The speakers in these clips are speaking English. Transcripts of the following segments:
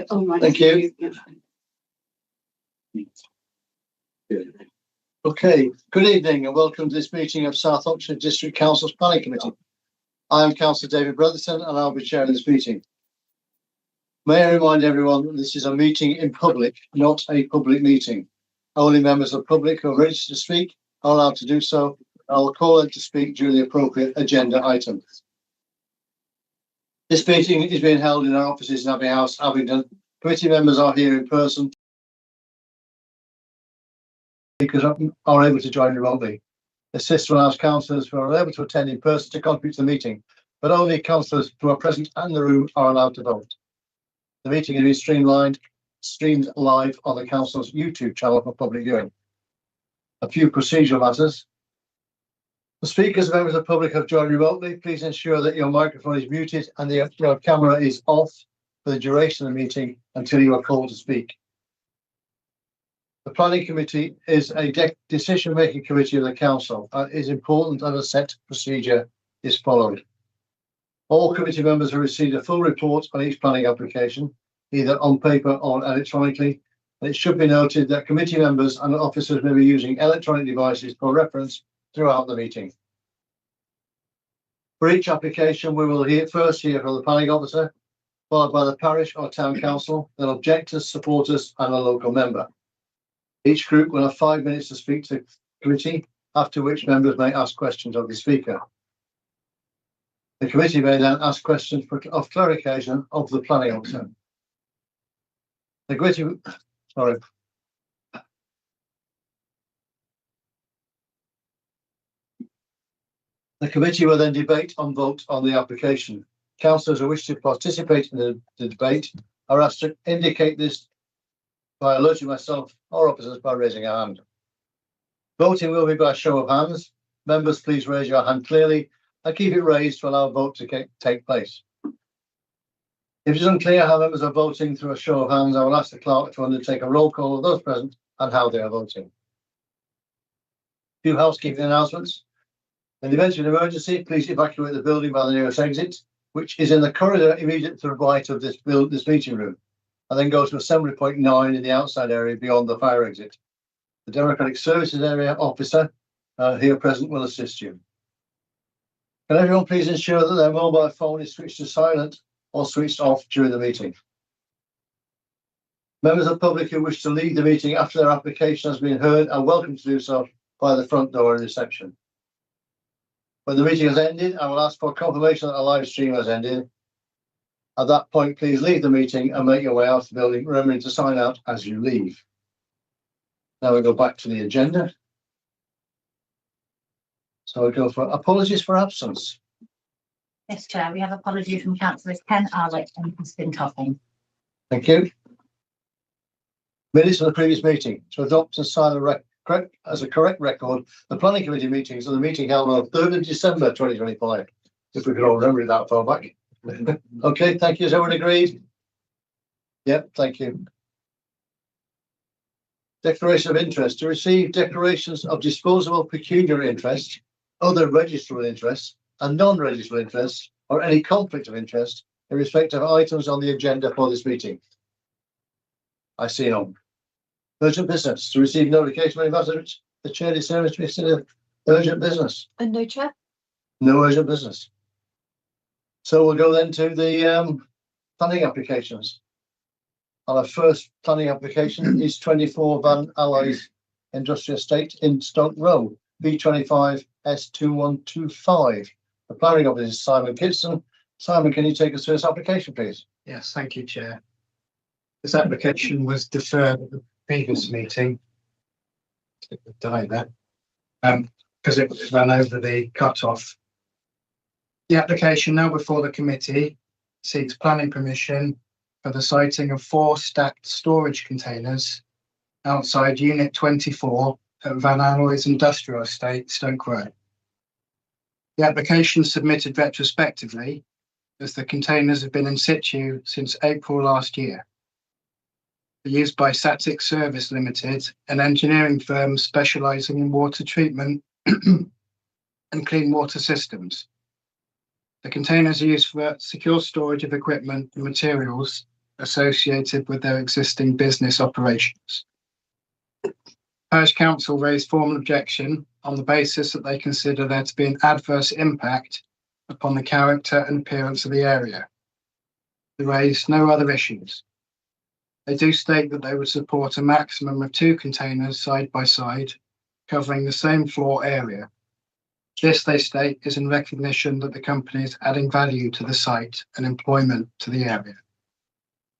Oh, right. Thank you. Okay, good evening and welcome to this meeting of South Oxfordshire District Council's Planning Committee. I am Councillor David Brotherton and I'll be chairing this meeting. May I remind everyone that this is a meeting in public, not a public meeting. Only members of the public who are registered to speak are allowed to do so. I will call them to speak during the appropriate agenda item. This meeting is being held in our offices in Abbey House, Abingdon. Committee members are here in person. Speakers are able to join remotely. The system allows councillors who are able to attend in person to contribute to the meeting, but only councillors who are present in the room are allowed to vote. The meeting is being streamed live on the council's YouTube channel for public viewing. A few procedural matters. The speakers and members of the public have joined remotely. Please ensure that your microphone is muted and your camera is off for the duration of the meeting until you are called to speak. The Planning Committee is a decision-making committee of the council and it is important that a set procedure is followed. All committee members have received a full report on each planning application, either on paper or electronically, and it should be noted that committee members and officers may be using electronic devices for reference throughout the meeting. For each application, we will first hear from the planning officer, followed by the parish or town council, then objectors, supporters, and a local member. Each group will have 5 minutes to speak to the committee, after which members may ask questions of the speaker. The committee may then ask questions of clarification of the planning officer. The committee will then debate and vote on the application. Councillors who wish to participate in the debate are asked to indicate this by alerting myself or officers by raising a hand. Voting will be by show of hands. Members, please raise your hand clearly and keep it raised to allow a vote to take place. If it is unclear how members are voting through a show of hands, I will ask the clerk to undertake a roll call of those present and how they are voting. A few housekeeping announcements. In the event of an emergency, please evacuate the building by the nearest exit, which is in the corridor immediate to the right of this meeting room, and then go to assembly point 9 in the outside area beyond the fire exit. The Democratic Services Area officer here present will assist you. Can everyone please ensure that their mobile phone is switched to silent or switched off during the meeting? Members of the public who wish to leave the meeting after their application has been heard are welcome to do so by the front door in reception. When the meeting has ended, I will ask for confirmation that the live stream has ended. At that point, please leave the meeting and make your way out of the building, remembering to sign out as you leave. Now we go back to the agenda. So we go for apologies for absence. Yes, Chair, we have apologies from councillors Ken Arlett and Crispin Topping. Thank you. Minutes of the previous meeting. To adopt and sign as a correct record the planning committee meetings of the meeting held on 3rd of December 2025. If we could all remember it that far back. Okay, thank you. Is everyone agreed? Yep, thank you. Declaration of interest. To receive declarations of disposable pecuniary interest, other registrable interests, and non-registrable interests, or any conflict of interest in respect of items on the agenda for this meeting. I see none. Urgent business. To receive notification of any matters the chair determines to be considered urgent business. And no, Chair? No urgent business. So we'll go then to the planning applications. Our first planning application is 24 Van Alloys Industrial Estate in Stoke Row, B25 S2125. The planning officer is Simon Gibson. Simon, can you take us through this application, please? Yes, thank you, Chair. This application was deferred at the previous meeting. It would die there because it ran over the cut-off. The application now before the committee seeks planning permission for the siting of 4 stacked storage containers outside Unit 24 at Van Alloys Industrial Estate, Stoke Row. The application submitted retrospectively as the containers have been in situ since April last year. They're used by Satic Service Limited, an engineering firm specialising in water treatment and clean water systems. The containers are used for secure storage of equipment and materials associated with their existing business operations. Parish Council raised formal objection on the basis that they consider there to be an adverse impact upon the character and appearance of the area. They raised no other issues. They do state that they would support a maximum of 2 containers side by side, covering the same floor area. This, they state, is in recognition that the company is adding value to the site and employment to the area.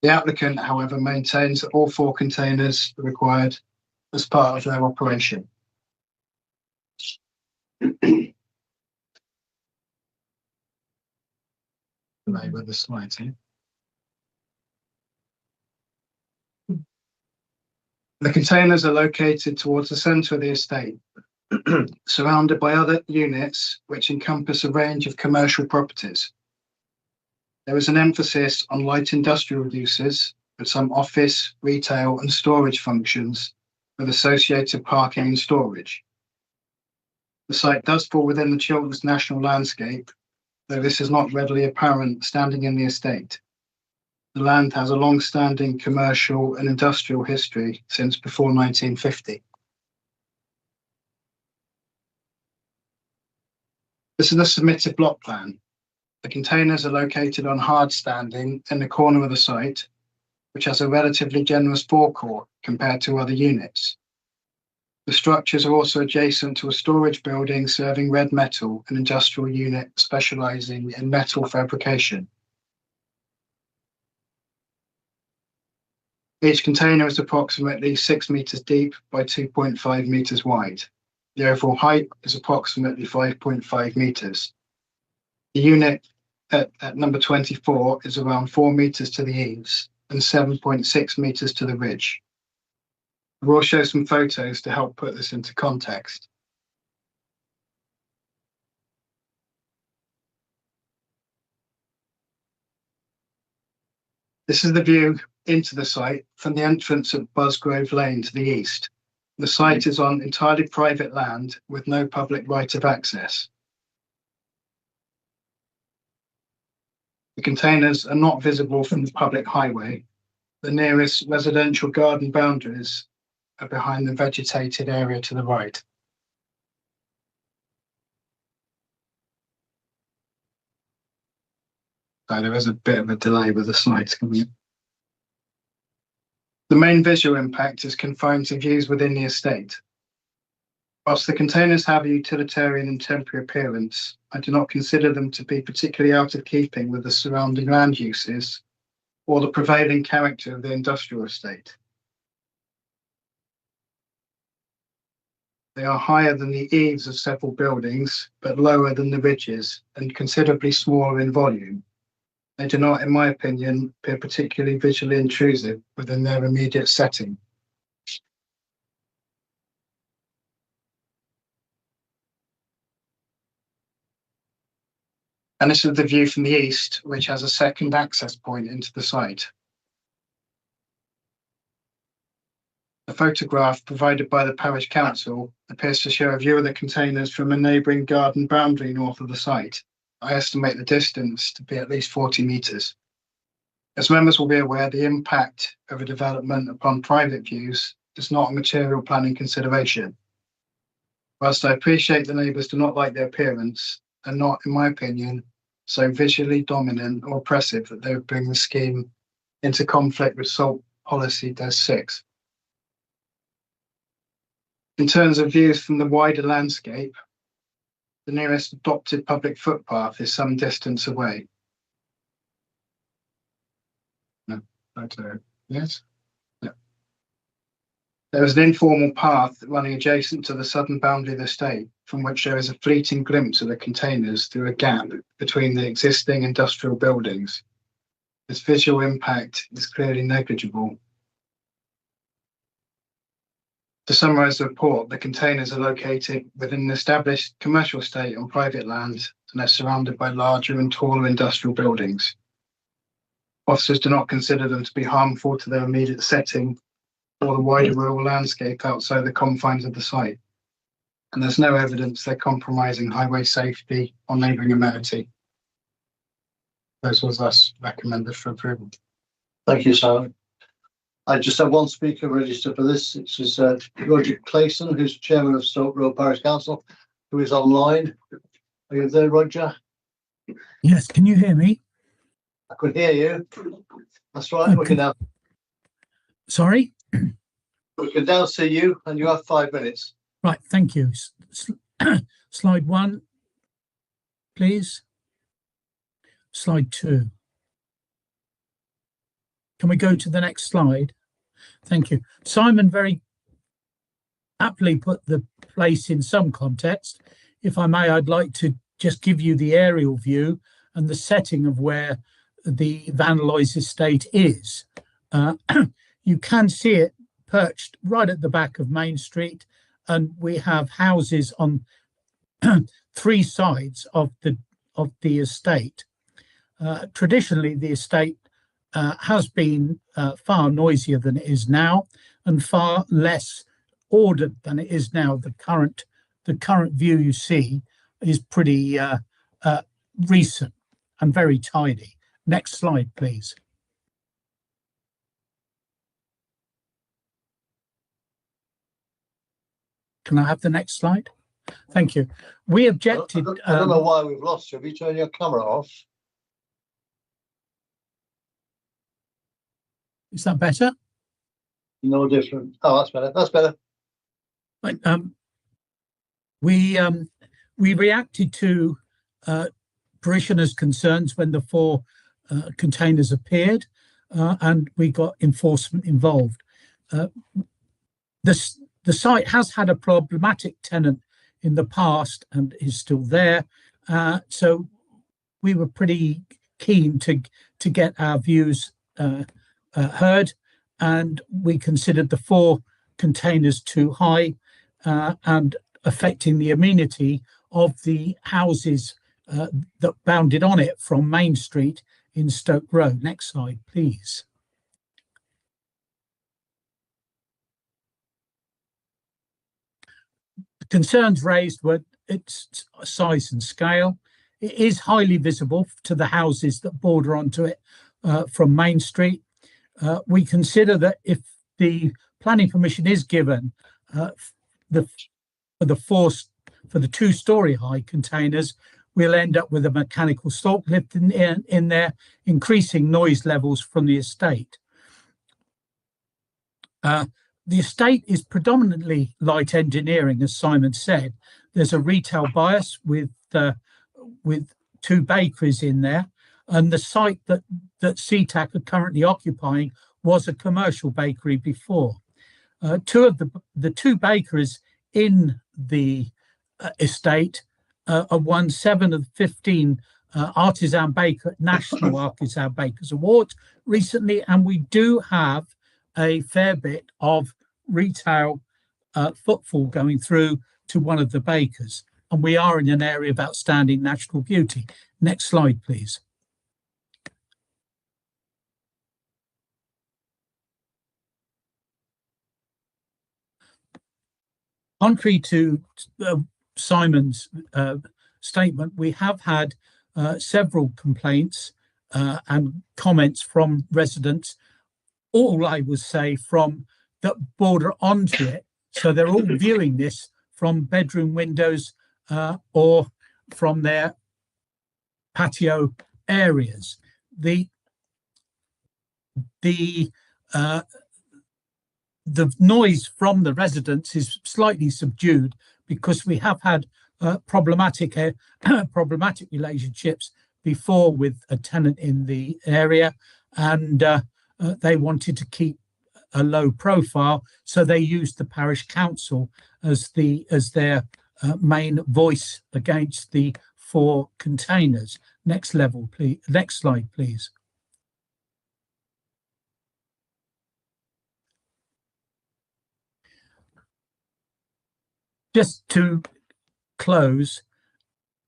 The applicant, however, maintains that all 4 containers are required as part of their operation. With the slides here. The containers are located towards the centre of the estate, surrounded by other units which encompass a range of commercial properties. There is an emphasis on light industrial uses, with some office, retail and storage functions with associated parking and storage. The site does fall within the Chilterns National Landscape, though this is not readily apparent standing in the estate. The land has a long-standing commercial and industrial history since before 1950. This is a submitted block plan. The containers are located on hard standing in the corner of the site, which has a relatively generous forecourt compared to other units. The structures are also adjacent to a storage building serving red metal, an industrial unit specialising in metal fabrication. Each container is approximately 6 metres deep by 2.5 metres wide. The overall height is approximately 5.5 metres. The unit at number 24 is around 4 metres to the eaves and 7.6 metres to the ridge. I will show some photos to help put this into context. This is the view into the site from the entrance at Busgrove Lane to the east. The site is on entirely private land with no public right of access. The containers are not visible from the public highway. The nearest residential garden boundaries are behind the vegetated area to the right. So there is a bit of a delay with the slides coming in. The main visual impact is confined to views within the estate. Whilst the containers have a utilitarian and temporary appearance, I do not consider them to be particularly out of keeping with the surrounding land uses or the prevailing character of the industrial estate. They are higher than the eaves of several buildings, but lower than the ridges and considerably smaller in volume. They do not, in my opinion, appear particularly visually intrusive within their immediate setting. And this is the view from the east, which has a second access point into the site. The photograph provided by the Parish Council appears to show a view of the containers from a neighbouring garden boundary north of the site. I estimate the distance to be at least 40 metres. As members will be aware, the impact of a development upon private views is not a material planning consideration. Whilst I appreciate the neighbours do not like their appearance, and not, in my opinion, so visually dominant or oppressive that they would bring the scheme into conflict with SALT Policy DES 6. In terms of views from the wider landscape, the nearest adopted public footpath is some distance away. No, photo. Yes. Yeah. There is an informal path running adjacent to the southern boundary of the estate, from which there is a fleeting glimpse of the containers through a gap between the existing industrial buildings. This visual impact is clearly negligible. To summarise the report, the containers are located within an established commercial estate on private land and are surrounded by larger and taller industrial buildings. Officers do not consider them to be harmful to their immediate setting or the wider rural landscape outside the confines of the site. And there's no evidence they're compromising highway safety or neighbouring amenity. This was thus recommended for approval. Thank you, Simon. I just have one speaker registered for this. It's Roger Clayson, who's chairman of Stoke Road Parish Council, who is online. Are you there, Roger? Yes, can you hear me? I could hear you. That's right. We can now Sorry? see you, and you have 5 minutes. Right, thank you. Slide 1, please. Slide 2. Can we go to the next slide? Thank you. Simon very aptly put the place in some context. If I may, I'd like to just give you the aerial view and the setting of where the Van Loys estate is. You can see it perched right at the back of Main Street, and we have houses on 3 sides of the estate. Traditionally, the estate has been far noisier than it is now, and far less ordered than it is now. The current view you see is pretty recent and very tidy. Next slide, please. Can I have the next slide? Thank you. We objected. I don't know why we've lost you. Have you turned your camera off? Is that better? No different. Oh, that's better. That's better. Right, we reacted to parishioners' concerns when the 4 containers appeared, and we got enforcement involved. The site has had a problematic tenant in the past and is still there, so we were pretty keen to get our views heard, and we considered the 4 containers too high and affecting the amenity of the houses that bounded on it from Main Street in Stoke Road. Next slide, please. The concerns raised were its size and scale. It is highly visible to the houses that border onto it from Main Street. We consider that if the planning permission is given for the 2-story high containers, we'll end up with a mechanical stalk lift in there, increasing noise levels from the estate. The estate is predominantly light engineering, as Simon said. There's a retail bias with 2 bakeries in there, and the site that CTAC are currently occupying was a commercial bakery before. 2 of the 2 bakeries in the estate won 7 of 15 National Artisan Bakers Awards recently, and we do have a fair bit of retail footfall going through to one of the bakers, and we are in an area of outstanding natural beauty. Next slide, please. Contrary to Simon's statement, we have had several complaints and comments from residents, all I would say from that border onto it. So they're all viewing this from bedroom windows or from their patio areas. The noise from the residents is slightly subdued because we have had problematic relationships before with a tenant in the area, and they wanted to keep a low profile, so they used the parish council as their main voice against the 4 containers. Next level, please. Next slide, please. Just to close,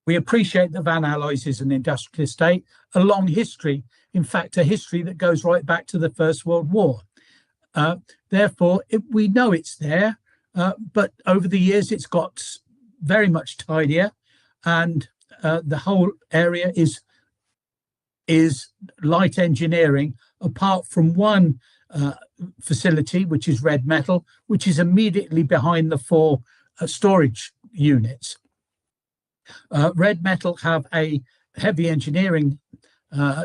we appreciate that Van Alloys is an industrial estate, a long history, in fact, a history that goes right back to the First World War. Therefore, we know it's there, but over the years it's got very much tidier, and the whole area is is light engineering, apart from one facility, which is Red Metal, which is immediately behind the four storage units. Red Metal have a heavy engineering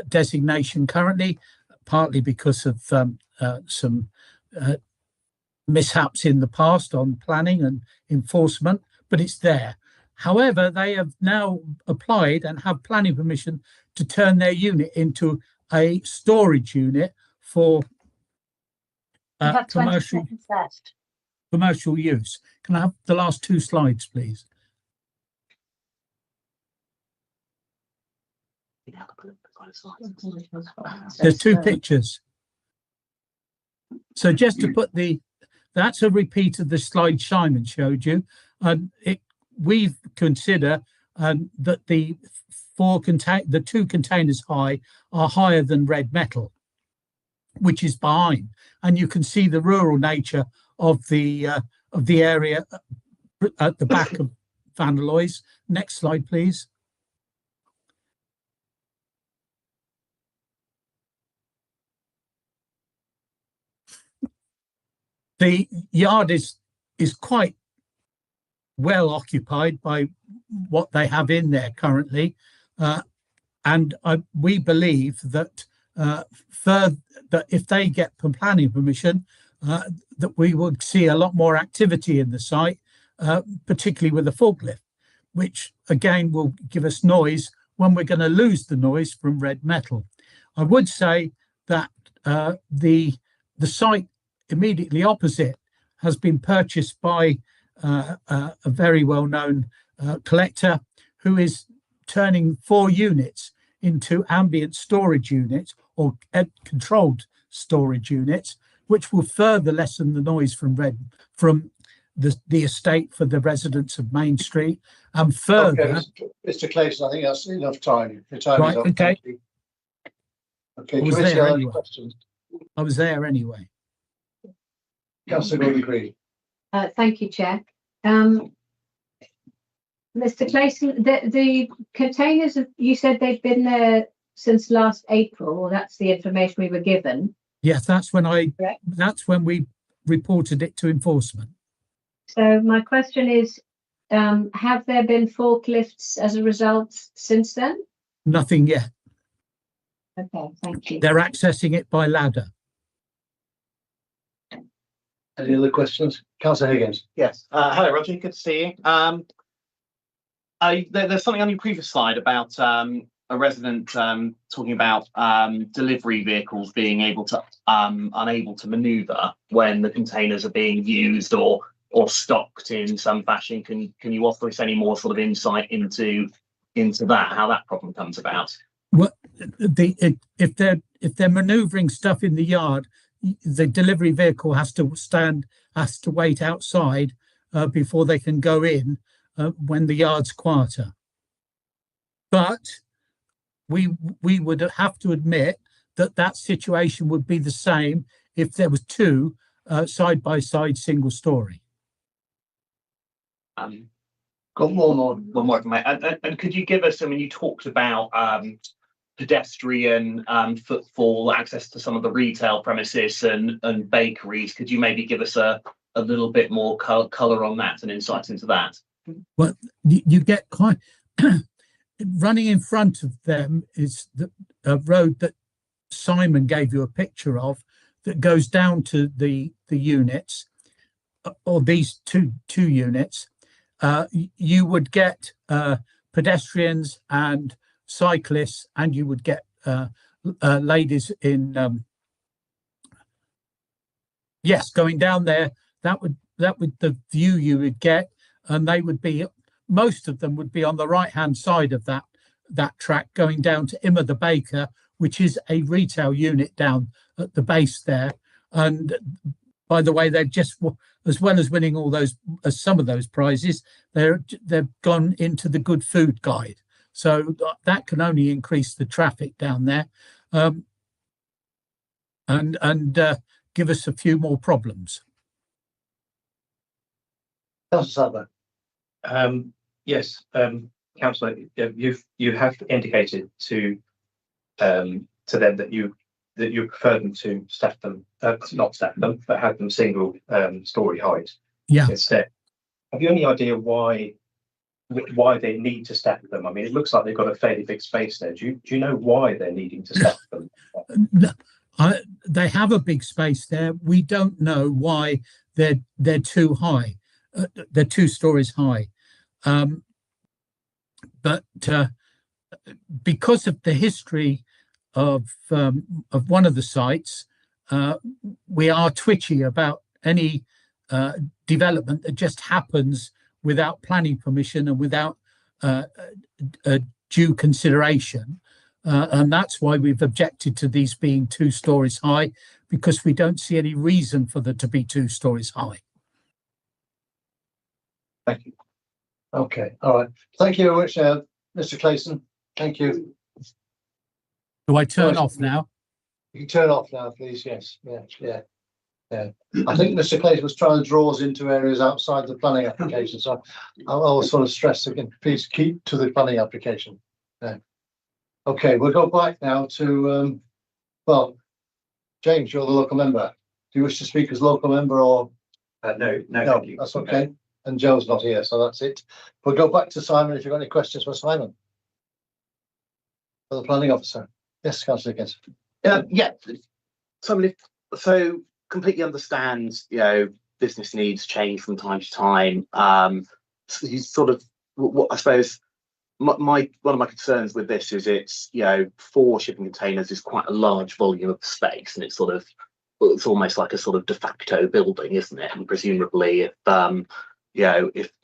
designation currently, partly because of some mishaps in the past on planning and enforcement, but it's there. However, they have now applied and have planning permission to turn their unit into a storage unit for We have 20 commercial seconds left. commercial use. Can I have the last two slides, please? There's two pictures. So just to put that's a repeat of the slide Simon showed you. We consider that the two containers high are higher than Red Metal, which is behind, and you can see the rural nature of the area at the back of Van Looys. Next slide, please. The yard is quite well occupied by what they have in there currently, and we believe that that if they get planning permission, that we would see a lot more activity in the site, particularly with the forklift, which again will give us noise when we're going to lose the noise from Red Metal. I would say that the site immediately opposite has been purchased by a very well-known collector who is turning 4 units into ambient storage units or controlled storage units, which will further lessen the noise from the estate for the residents of Main Street, and further. Okay, Mr. Clayton, I think that's enough time. Your time Right, is up. okay. Okay, I was Commissioner, there any anyway. questions? I was there anyway. Councillor Gordon Green. Thank you, Chair. Mr. Clayton, the containers, you said they've been there since last April, or that's the information we were given. Yes, that's when Correct. that's when we reported it to enforcement. So my question is, have there been forklifts as a result since then? Nothing yet. Okay, thank you. They're accessing it by ladder. Any other questions? Councillor Higgins. Yes. Hello, Roger. Good to see you. There's something on your previous slide about a resident talking about delivery vehicles being unable to manoeuvre when the containers are being used or stocked in some fashion. Can you offer us any more sort of insight into that, how that problem comes about? Well, if they're manoeuvring stuff in the yard, the delivery vehicle has to wait outside before they can go in when the yard's quieter. But we would have to admit that situation would be the same if there was 2 side by side single story. Got one more. One more, and could you give us? I mean, you talked about pedestrian footfall, access to some of the retail premises and bakeries. Could you maybe give us a little bit more colour on that and insight into that? Well, you get quite running in front of them is the road that Simon gave you a picture of that goes down to the units, or these two units. You would get pedestrians and cyclists, and you would get ladies in going down there. That would the view you would get, and most of them would be on the right hand side of that track going down to Imma the Baker, which is a retail unit down at the base there. And by the way, they've just, as well as winning some of those prizes, they've gone into the Good Food Guide. So that can only increase the traffic down there, and give us a few more problems. Councillor Sadler. Yes, Councillor, you have indicated to to them that you prefer them to stack them, not stack them, but have them single story height Yeah. instead. Have you any idea why they need to stack them? I mean, it looks like they've got a fairly big space there. Do you know why they're needing to stack them? They have a big space there. We don't know why they're too high. They're 2 stories high. But because of the history of one of the sites, we are twitchy about any development that just happens without planning permission and without due consideration. And that's why we've objected to these being 2 stories high, because we don't see any reason for them to be 2 stories high. Thank you. Okay, all right. Thank you very much, Mr. Clayson. Thank you. Do I turn Right. off now? You can turn off now, please. Yes, yeah. I think Mr. Clayton was trying to draw us into areas outside the planning application, so I'll sort of stress again, please keep to the planning application. Yeah. Okay, we'll go back now to, well, James, you're the local member. Do you wish to speak as local member or? No, No, that's okay. And Joe's not here, so that's it. We'll go back to Simon if you've got any questions for Simon. For the planning officer. Yes, Councillor Higgins. Yeah, so completely understands, business needs change from time to time. So he's sort of what I suppose one of my concerns with this is it's 4 shipping containers is quite a large volume of space, and it's almost like a sort of de facto building, isn't it? And presumably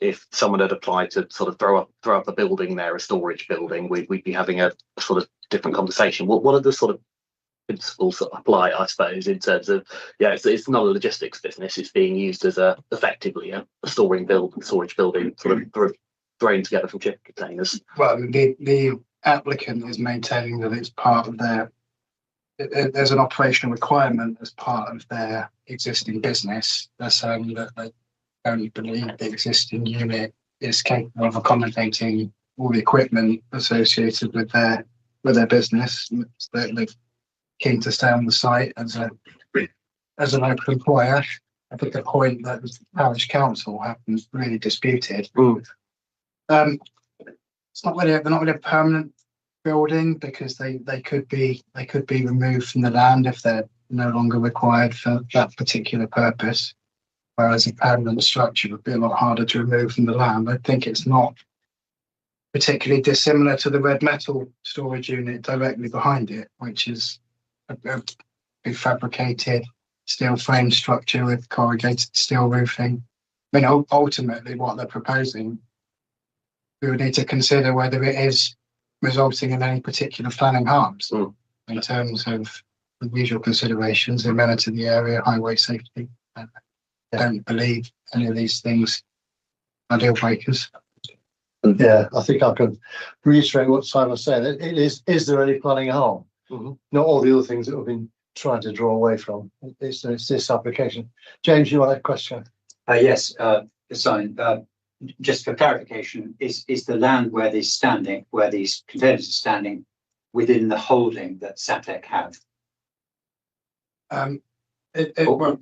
if someone had applied to sort of throw up a building there, a storage building, we'd be having a sort of different conversation. What are the sort of principles that apply, I suppose, in terms of it's not a logistics business, it's being used as effectively a storage building sort of thrown together from shipping containers? Well, the applicant is maintaining that it's part of there's an operational requirement as part of their existing business. They're saying that they only believe the existing unit is capable of accommodating all the equipment associated with their business. They're keen to stay on the site as an open employer. I think the point that the parish council haven't really disputed. They're not really a permanent building, because they could be removed from the land if they're no longer required for that particular purpose. Whereas a permanent structure would be a lot harder to remove from the land. I think it's not particularly dissimilar to the red metal storage unit directly behind it, which is a prefabricated steel frame structure with corrugated steel roofing. I mean, ultimately what they're proposing, we would need to consider whether it is resulting in any particular planning harms in terms of the usual considerations, amenity to the area, highway safety. I don't believe any of these things are deal breakers. Yeah, I think I can reiterate what Simon said. It is there any planning harm? Not all the other things that we've been trying to draw away from. It's this application. James, you want a question? Yes, Simon, just for clarification, is the land where these containers are standing within the holding that SATEC have?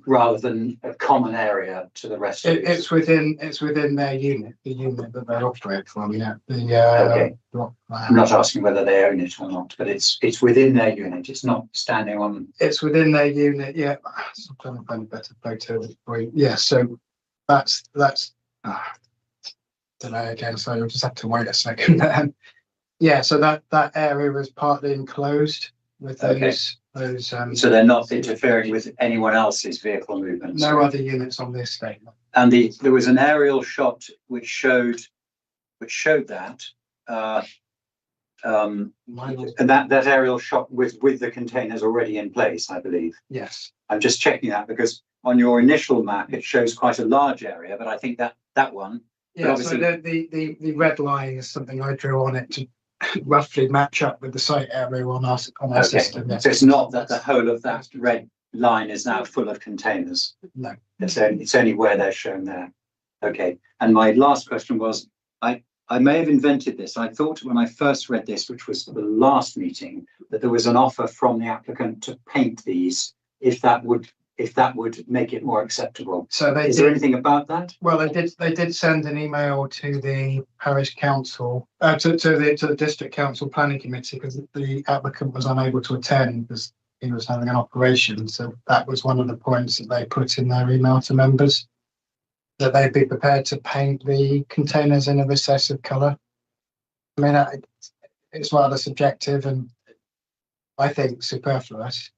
Rather than a common area to the rest of it's within their unit, the unit that they operate from. Yeah. Okay. I'm not asking whether they own it or not, but it's within their unit. It's not standing on. It's within their unit. Yeah. I'm trying to find a better photo for you. Yeah. So that's. Delay again. So you'll just have to wait a second. Yeah. So that area was partly enclosed with those. So they're not interfering with anyone else's vehicle movements. No other units on this estate. And there was an aerial shot which showed that, and that aerial shot with the containers already in place, I believe. Yes. I'm just checking that because on your initial map it shows quite a large area, but I think that one. Yeah. So the red line is something I drew on it to roughly match up with the site area on our system. So it's not that the whole of that red line is now full of containers. No, it's only where they're shown there. Okay. And my last question was, I may have invented this. I thought when I first read this, which was the last meeting, that there was an offer from the applicant to paint these if that would make it more acceptable. So Is there anything about that? well, they did send an email to the parish council, to the district council planning committee, because the applicant was unable to attend because he was having an operation. So that was one of the points that they put in their email to members, that they'd be prepared to paint the containers in a recessive colour. I mean, it's rather subjective and I think superfluous,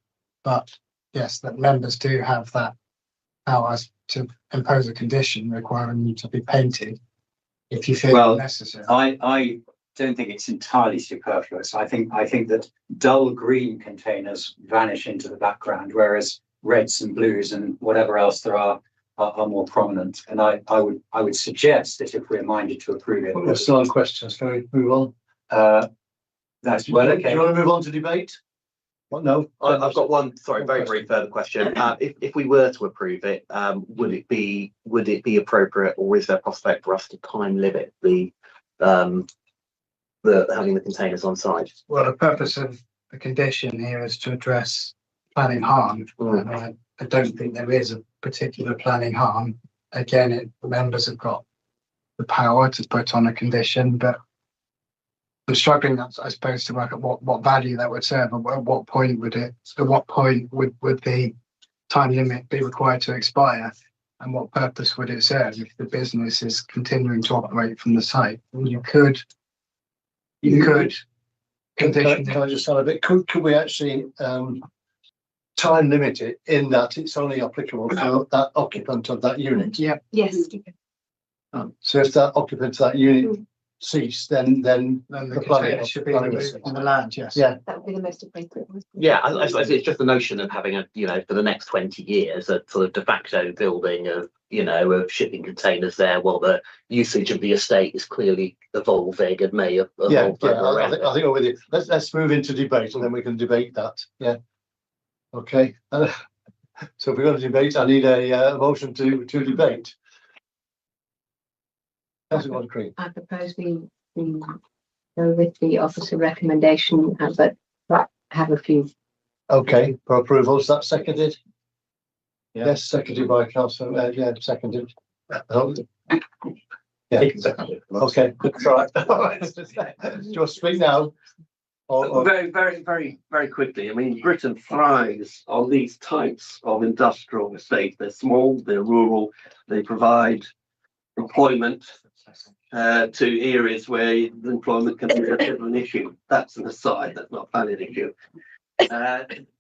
but yes, that members do have that power to impose a condition requiring them to be painted if you feel necessary. I don't think it's entirely superfluous. I think that dull green containers vanish into the background, whereas reds and blues and whatever else there are more prominent. And I would suggest that if we're minded to approve it, We're still on questions. Can we move on? that's well, Do okay. you want to move on to debate? What? No. I've got one, sorry, very brief further question. If we were to approve it, would it be appropriate, or is there a prospect for us to time limit the having the containers on site? Well, the purpose of the condition here is to address planning harm. And I don't think there is a particular planning harm. Again, members have got the power to put on a condition, but I'm struggling, I suppose, to work at what value that would serve, and at what point would the time limit be required to expire, and what purpose would it serve if the business is continuing to operate from the site? And you could condition. Can I just add a bit? Could we actually time limit it in that it's only applicable to that occupant of that unit? Yeah. Yes. So if that occupant of that unit cease, then Then the container should be removed on the land, yes. Yeah. That would be the most appropriate. Yeah, I suppose it's just the notion of having for the next 20 years, a sort of de facto building of, of shipping containers there, while the usage of the estate is clearly evolving and may evolve. I further think I'm with you. Let's move into debate and then we can debate that. Yeah. Okay. So if we're going to debate, I need a motion to debate. Councillor Green. I propose we go with the officer recommendation, but have a few. Okay, for approval, is that seconded? Yes, seconded by Councillor, seconded. Yeah, okay, that's all right. Do you want to speak now? Very quickly. I mean, Britain thrives on these types of industrial estates. They're small, they're rural, they provide employment to areas where the employment can be a bit of an issue. That's an aside, that's not a planning issue.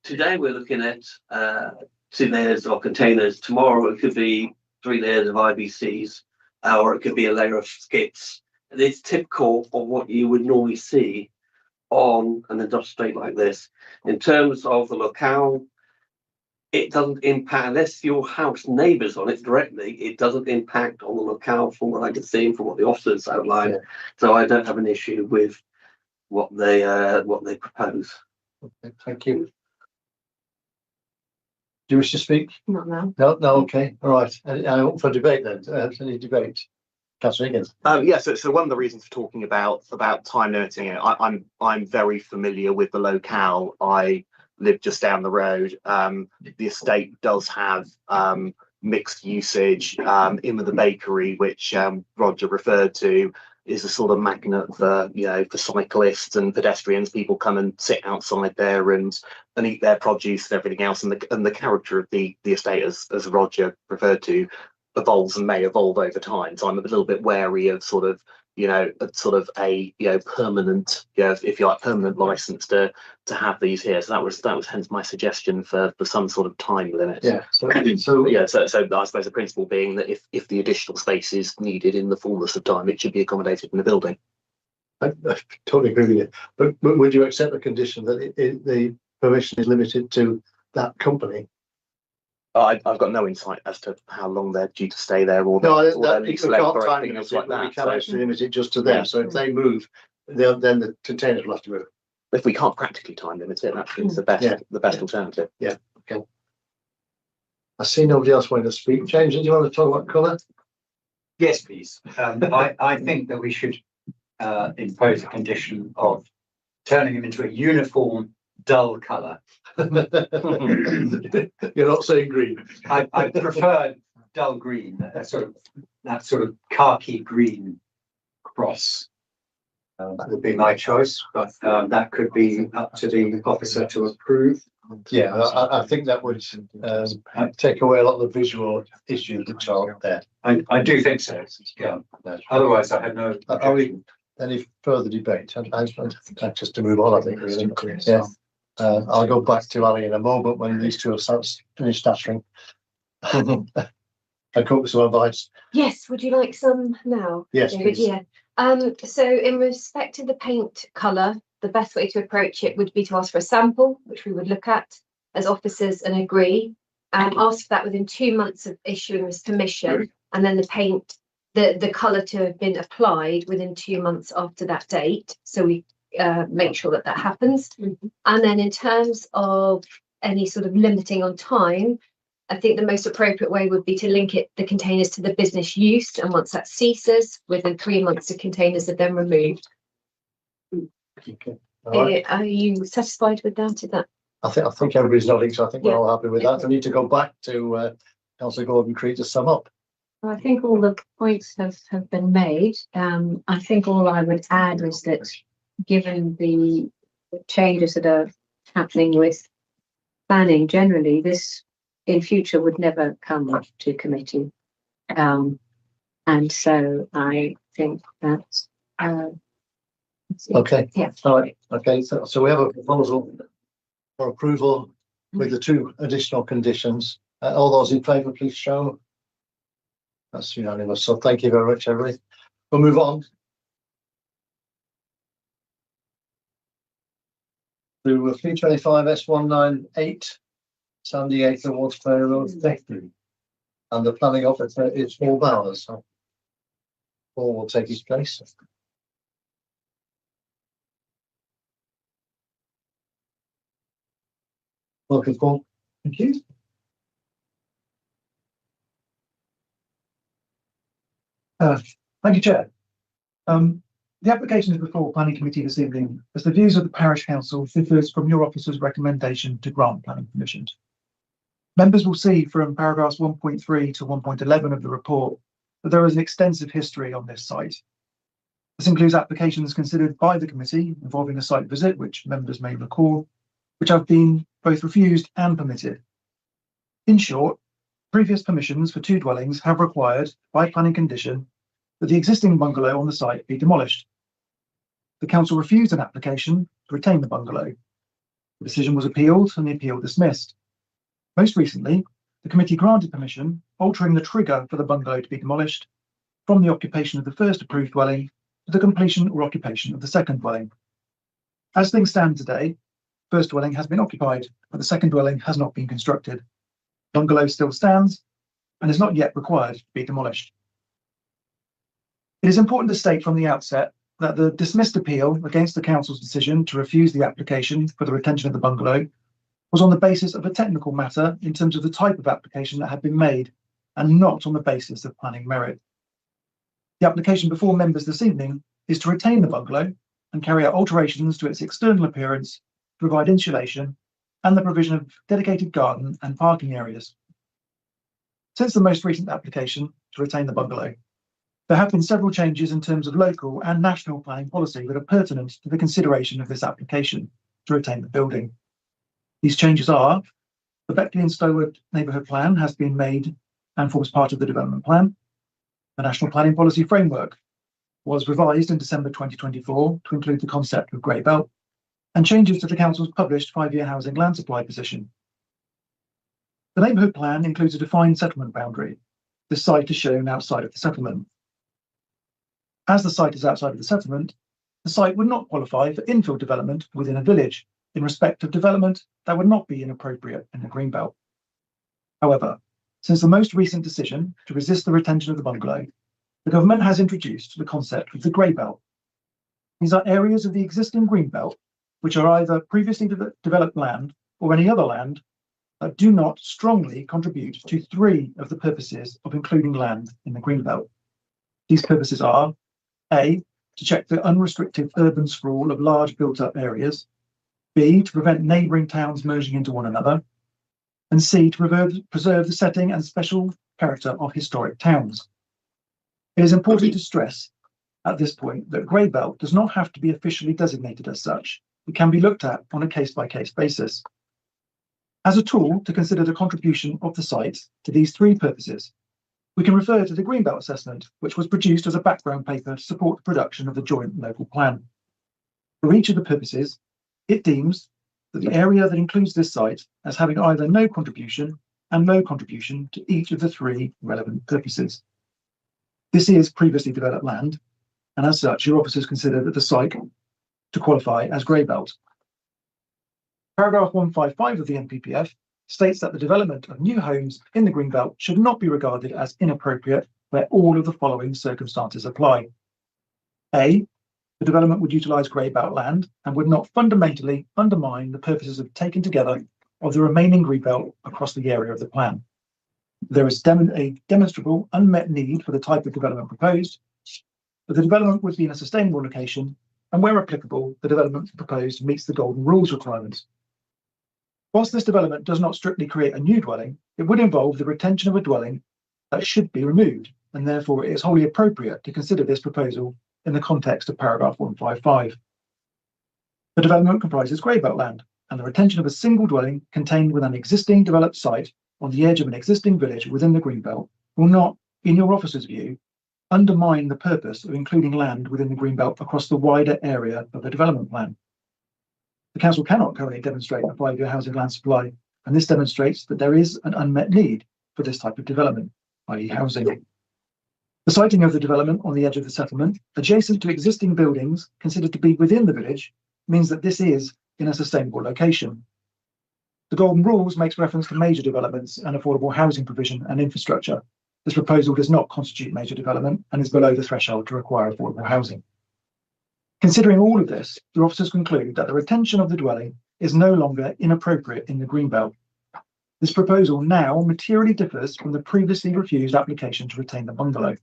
Today we're looking at 2 layers of containers. Tomorrow it could be 3 layers of IBCs, or it could be a layer of skips. And it's typical of what you would normally see on an industrial estate like this. In terms of the locale, it doesn't impact, unless your house neighbours on it directly, it doesn't impact on the locale from what I can see and from what the officers outlined. Yeah. So I don't have an issue with what they propose. Okay, thank you. Do you wish to speak? Not now. No, okay, all right. I hope for debate then. Any debate? Councillor Higgins. So one of the reasons for talking about time limiting it, I'm very familiar with the locale. I live just down the road. The estate does have mixed usage. In with the bakery, which Roger referred to, is a sort of magnet for for cyclists and pedestrians. People come and sit outside there and eat their produce and everything else. And the character of the estate, as Roger referred to, evolves and may evolve over time. So I'm a little bit wary of a permanent, if you like, permanent license to have these here. So that was hence my suggestion for some sort of time limit. Yeah. So I suppose the principle being that if the additional space is needed in the fullness of time, it should be accommodated in the building. I totally agree with you. But would you accept the condition that the permission is limited to that company? I've got no insight as to how long they're due to stay there, or their lease length or anything else like that. We can actually limit it just to them. So if they move, then the containers will have to move. If we can't practically time limit it, that seems the best alternative. Yeah. Okay. I see nobody else wanting to speak. James, do you want to talk about colour? Yes, please. I think that we should impose a condition of turning them into a uniform dull colour. You're not saying green. I prefer dull green, that sort of khaki green cross. That would be my choice, but that could be up to the officer to approve. Yeah, I think that would take away a lot of the visual issues which are there. I do think so. Yeah. Otherwise, I have no. Are we any further debate? I just to move on, I think, really. Yeah. I'll go back to Ali in a moment when these two have finished stuttering. I come with some advice. Yes, would you like some now? Yes, David? please. Yeah. So in respect to the paint colour, the best way to approach it would be to ask for a sample, which we would look at as officers and agree. Ask for that within 2 months of issuing this permission, and then the paint, the colour to have been applied within 2 months after that date. So we make sure that that happens. And then in terms of any sort of limiting on time, I think the most appropriate way would be to link the containers to the business use, and once that ceases, within 3 months, the containers are then removed. Okay. All right. Are you satisfied with that? Is that? I think everybody's nodding, so I think we're Yeah. all happy with that. I need to go back to Councillor Gordon-Creed to sum up. I think all the points have been made. I think all I would add is that given the changes that are happening with planning generally, this in future would never come to committee. And so I think that's Okay. Yeah. All right. Okay. So we have a proposal for approval with the 2 additional conditions. All those in favour, please show. That's unanimous. So thank you very much, everybody. We'll move on to 325 S198 Sandy Acre Waterford Road, Beckley. And the planning officer is Paul Bowers. So Paul will take his place. Welcome, Paul. Thank you. Thank you, Chair. The application is before Planning Committee this evening as the views of the Parish Council differs from your officer's recommendation to grant planning permission. Members will see from paragraphs 1.3 to 1.11 of the report that there is an extensive history on this site. This includes applications considered by the committee involving a site visit, which members may recall, which have been both refused and permitted. In short, previous permissions for 2 dwellings have required, by planning condition, that the existing bungalow on the site be demolished. The council refused an application to retain the bungalow. The decision was appealed and the appeal dismissed. Most recently, the committee granted permission, altering the trigger for the bungalow to be demolished from the occupation of the first approved dwelling to the completion or occupation of the second dwelling. As things stand today, the first dwelling has been occupied, but the second dwelling has not been constructed. The bungalow still stands and is not yet required to be demolished. It is important to state from the outset that the dismissed appeal against the council's decision to refuse the application for the retention of the bungalow was on the basis of a technical matter in terms of the type of application that had been made, and not on the basis of planning merit. The application before members this evening is to retain the bungalow and carry out alterations to its external appearance, provide insulation, and the provision of dedicated garden and parking areas. Since the most recent application to retain the bungalow, there have been several changes in terms of local and national planning policy that are pertinent to the consideration of this application to retain the building. These changes are: the Beckley and Stowood neighbourhood plan has been made and forms part of the development plan. The National Planning Policy Framework was revised in December 2024 to include the concept of grey belt, and changes to the council's published 5-year housing land supply position. The neighbourhood plan includes a defined settlement boundary. The site is shown outside of the settlement. As the site is outside of the settlement, the site would not qualify for infill development within a village in respect of development that would not be inappropriate in the greenbelt. However, since the most recent decision to resist the retention of the bungalow, the government has introduced the concept of the grey belt. These are areas of the existing greenbelt which are either previously developed land or any other land that do not strongly contribute to 3 of the purposes of including land in the greenbelt. These purposes are: A, to check the unrestricted urban sprawl of large built-up areas, B, to prevent neighbouring towns merging into one another, and C, to preserve the setting and special character of historic towns. It is important to stress at this point that grey belt does not have to be officially designated as such. It can be looked at on a case-by-case basis. As a tool to consider the contribution of the site to these three purposes, we can refer to the Greenbelt Assessment, which was produced as a background paper to support the production of the joint local plan. For each of the purposes, it deems that the area that includes this site as having either no contribution and no contribution to each of the three relevant purposes. This is previously developed land, and as such, your officers consider that the site to qualify as grey belt. Paragraph 155 of the NPPF states that the development of new homes in the green belt should not be regarded as inappropriate where all of the following circumstances apply. A, the development would utilise grey belt land and would not fundamentally undermine the purposes of taken together of the remaining green belt across the area of the plan. There is a demonstrable unmet need for the type of development proposed, but the development would be in a sustainable location, and where applicable, the development proposed meets the golden rules requirements. Whilst this development does not strictly create a new dwelling, it would involve the retention of a dwelling that should be removed, and therefore it is wholly appropriate to consider this proposal in the context of paragraph 155. The development comprises grey belt land, and the retention of a single dwelling contained within an existing developed site on the edge of an existing village within the green belt will not, in your officer's view, undermine the purpose of including land within the green belt across the wider area of the development plan. The council cannot currently demonstrate a 5-year housing land supply, and this demonstrates that there is an unmet need for this type of development, i.e. housing. The siting of the development on the edge of the settlement, adjacent to existing buildings considered to be within the village, means that this is in a sustainable location. The Golden Rules makes reference to major developments and affordable housing provision and infrastructure. This proposal does not constitute major development and is below the threshold to require affordable housing. Considering all of this, the officers conclude that the retention of the dwelling is no longer inappropriate in the Greenbelt. This proposal now materially differs from the previously refused application to retain the bungalow.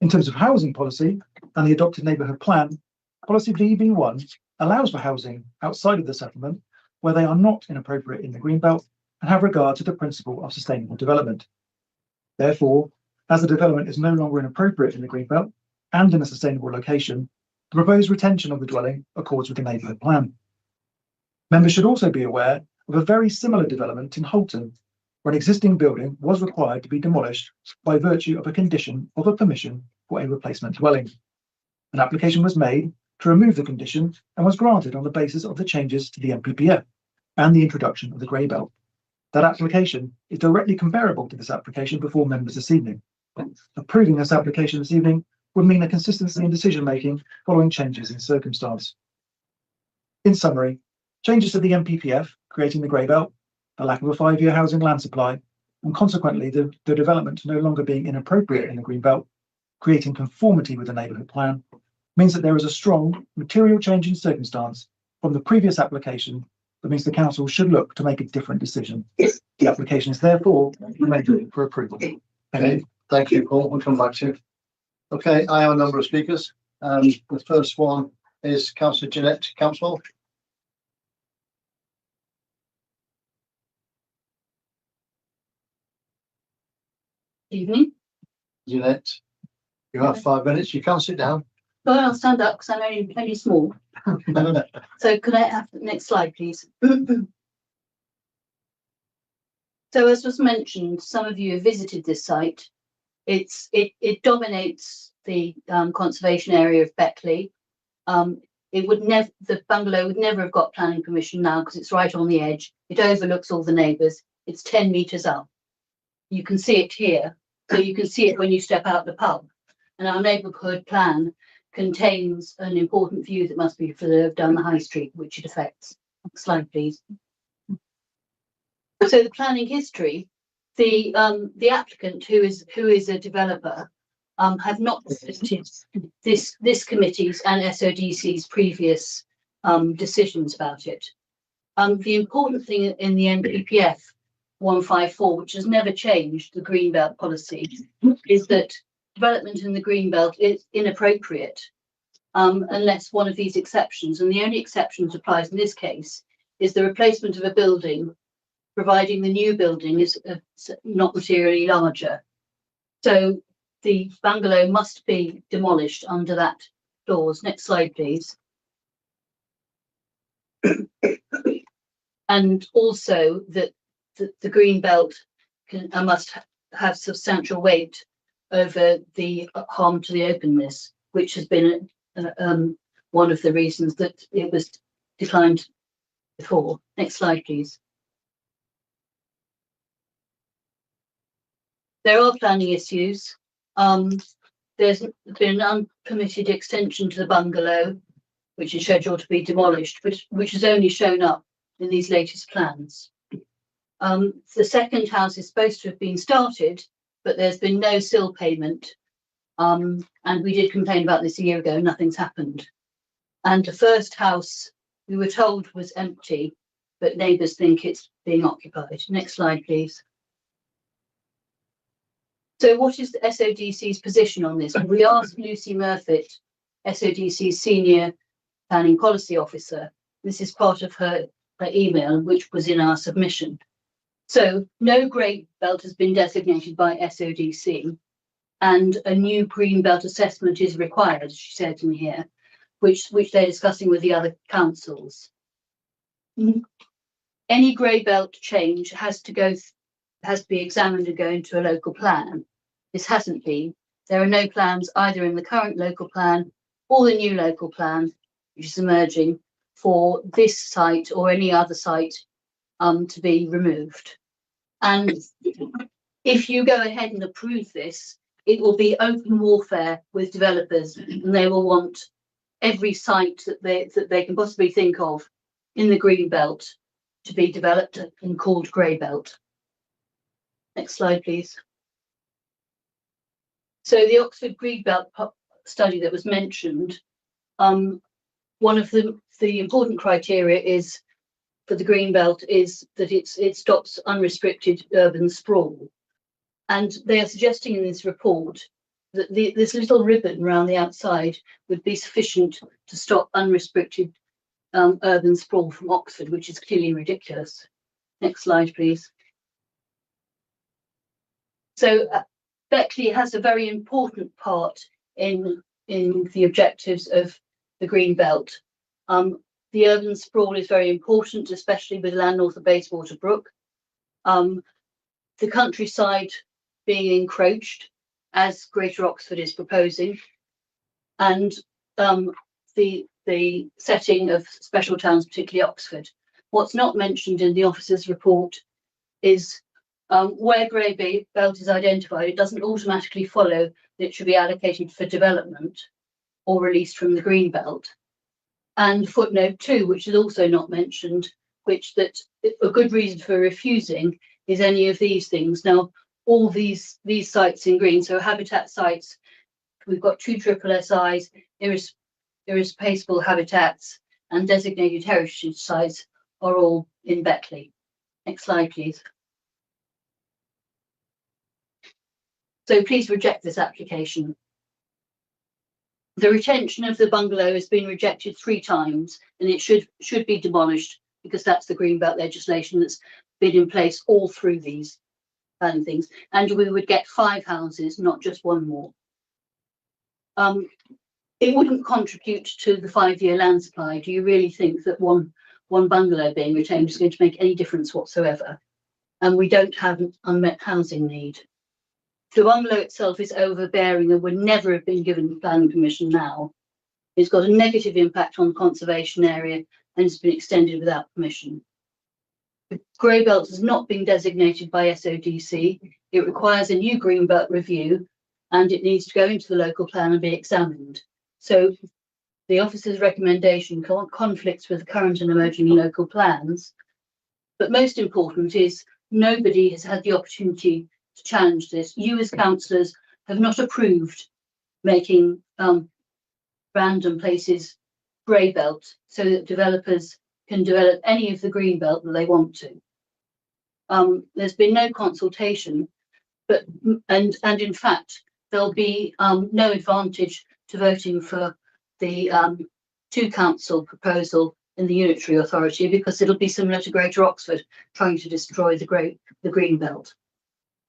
In terms of housing policy and the adopted neighbourhood plan, policy VB1 allows for housing outside of the settlement where they are not inappropriate in the Greenbelt and have regard to the principle of sustainable development. Therefore, as the development is no longer inappropriate in the Greenbelt and in a sustainable location, the proposed retention of the dwelling accords with the neighbourhood plan. Members should also be aware of a very similar development in Holton, where an existing building was required to be demolished by virtue of a condition of a permission for a replacement dwelling. An application was made to remove the condition and was granted on the basis of the changes to the NPPF and the introduction of the grey belt. That application is directly comparable to this application before members this evening. Approving this application this evening would mean a consistency in decision-making following changes in circumstance. In summary, changes to the NPPF, creating the grey belt, the lack of a 5-year housing land supply, and consequently the development no longer being inappropriate in the green belt, creating conformity with the neighbourhood plan, means that there is a strong material change in circumstance from the previous application that means the council should look to make a different decision. The application is therefore recommended for approval. Okay, thank you, Paul. We'll come back to you. Okay, I have a number of speakers. The first one is Councillor Jeanette Campbell. Evening. Jeanette, you have 5 minutes. You can't sit down. Well, I'll stand up because I'm only small. So could I have the next slide, please? So as was mentioned, some of you have visited this site. It dominates the conservation area of Beckley. The bungalow would never have got planning permission now because it's right on the edge. It overlooks all the neighbours. It's 10 metres up. You can see it here, so you can see it when you step out the pub. And our neighbourhood plan contains an important view that must be preserved down the high street, which it affects. Next slide, please. So the planning history, the applicant, who is a developer, have not visited this committee's and SODC's previous decisions about it. The important thing in the NPPF 154, which has never changed the Greenbelt policy, is that development in the Greenbelt is inappropriate unless one of these exceptions, and the only exception that applies in this case is the replacement of a building, providing the new building is not materially larger. So the bungalow must be demolished under that clause. Next slide, please. And also that the green belt must have substantial weight over the harm to the openness, which has been one of the reasons that it was declined before. Next slide, please. There are planning issues. There's been an unpermitted extension to the bungalow, which is scheduled to be demolished, which has only shown up in these latest plans. The second house is supposed to have been started, but there's been no sill payment. And we did complain about this a year ago, nothing's happened. And the first house we were told was empty, but neighbours think it's being occupied. Next slide, please. So what is the SODC's position on this? We asked Lucy Murfitt, SODC's Senior Planning Policy Officer. This is part of her email, which was in our submission. So no grey belt has been designated by SODC, and a new green belt assessment is required, she said in here, which they're discussing with the other councils. Any grey belt change has to be examined and go into a local plan. This hasn't been. There are no plans either in the current local plan or the new local plan, which is emerging, for this site or any other site to be removed. And if you go ahead and approve this, it will be open warfare with developers, and they will want every site that they can possibly think of in the green belt to be developed and called grey belt. Next slide, please. So the Oxford Green Belt study that was mentioned, one of the important criteria is for the green belt is that it stops unrestricted urban sprawl. And they are suggesting in this report that this little ribbon around the outside would be sufficient to stop unrestricted urban sprawl from Oxford, which is clearly ridiculous. Next slide, please. So Beckley has a very important part in the objectives of the green belt. The urban sprawl is very important, especially with land north of Bayswater Brook. The countryside being encroached, as Greater Oxford is proposing, and the setting of special towns, particularly Oxford. What's not mentioned in the officer's report is where grey belt is identified, it doesn't automatically follow that it should be allocated for development or released from the green belt. And footnote 2, which is also not mentioned, which that a good reason for refusing is any of these things. Now, all these sites in green, so habitat sites, we've got 2 SSSIs, irreplaceable habitats, and designated heritage sites are all in Beckley. Next slide, please. So please reject this application. The retention of the bungalow has been rejected 3 times, and it should be demolished because that's the green belt legislation that's been in place all through these things. And we would get 5 houses, not just 1 more. It wouldn't contribute to the 5-year land supply. Do you really think that one bungalow being retained is going to make any difference whatsoever? And we don't have an unmet housing need. The bungalow itself is overbearing and would never have been given planning permission now. It's got a negative impact on the conservation area and it's been extended without permission. The grey belt has not been designated by SODC. It requires a new green belt review and it needs to go into the local plan and be examined. So the officer's recommendation conflicts with the current and emerging local plans. But most important is nobody has had the opportunity to challenge this. You as councillors have not approved making random places grey belt so that developers can develop any of the green belt that they want to. There's been no consultation, and in fact there'll be no advantage to voting for the to council proposal in the unitary authority, because it'll be similar to Greater Oxford trying to destroy the green belt.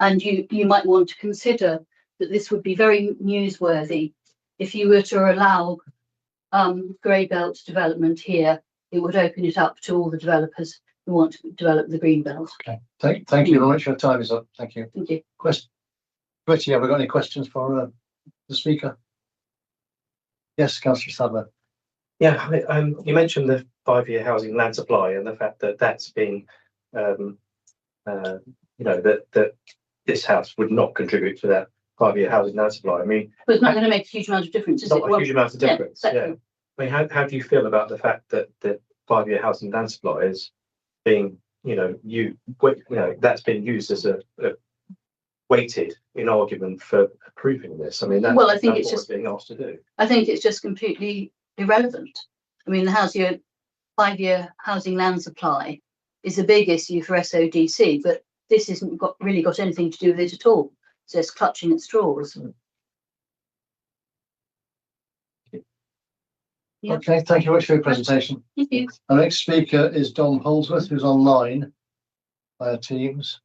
And you might want to consider that this would be very newsworthy if you were to allow grey belt development here. It would open it up to all the developers who want to develop the green belt. Okay, thank you very much. Your time is up. Thank you. Thank you. Richie, have we got any questions for the speaker? Yes, Councillor Sadler. Yeah, you mentioned the 5-year housing land supply and the fact that that's been, that this house would not contribute to that 5-year housing land supply. I mean, But it's not going to make a huge amount of difference, is it? not a huge amount of difference. Yeah, Yeah. exactly. I mean, how do you feel about the fact that the 5-year housing land supply is being, that's been used as a weighted in argument for approving this? I mean, that's, Well, I think that's it's what just we're being asked to do. I think it's just completely irrelevant. I mean, the 5-year housing land supply is a big issue for SODC, but this isn't really got anything to do with it at all. So it's clutching at straws. Yep. Okay, thank you very much for your presentation. Thank you. Our next speaker is Dom Holdsworth, who's online via Teams.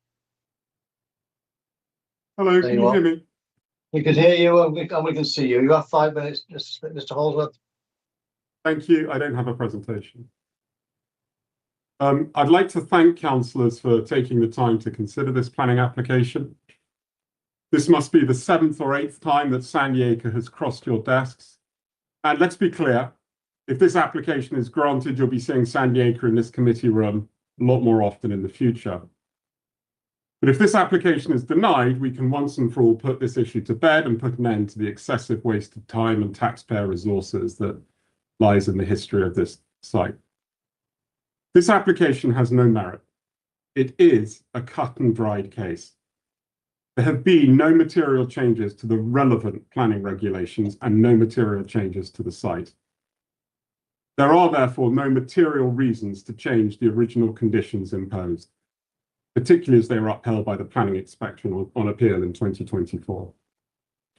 Hello, There can you you are. hear me? We can hear you and we can see you. You have 5 minutes, Mr. Holdsworth. Thank you. I don't have a presentation. I'd like to thank councillors for taking the time to consider this planning application. This must be the 7th or 8th time that Sandy Acre has crossed your desks. And let's be clear, if this application is granted, you'll be seeing Sandy Acre in this committee room a lot more often in the future. But if this application is denied, we can once and for all put this issue to bed and put an end to the excessive waste of time and taxpayer resources that lies in the history of this site. This application has no merit. It is a cut and dried case. There have been no material changes to the relevant planning regulations and no material changes to the site. There are therefore no material reasons to change the original conditions imposed, particularly as they were upheld by the planning inspection on appeal in 2024.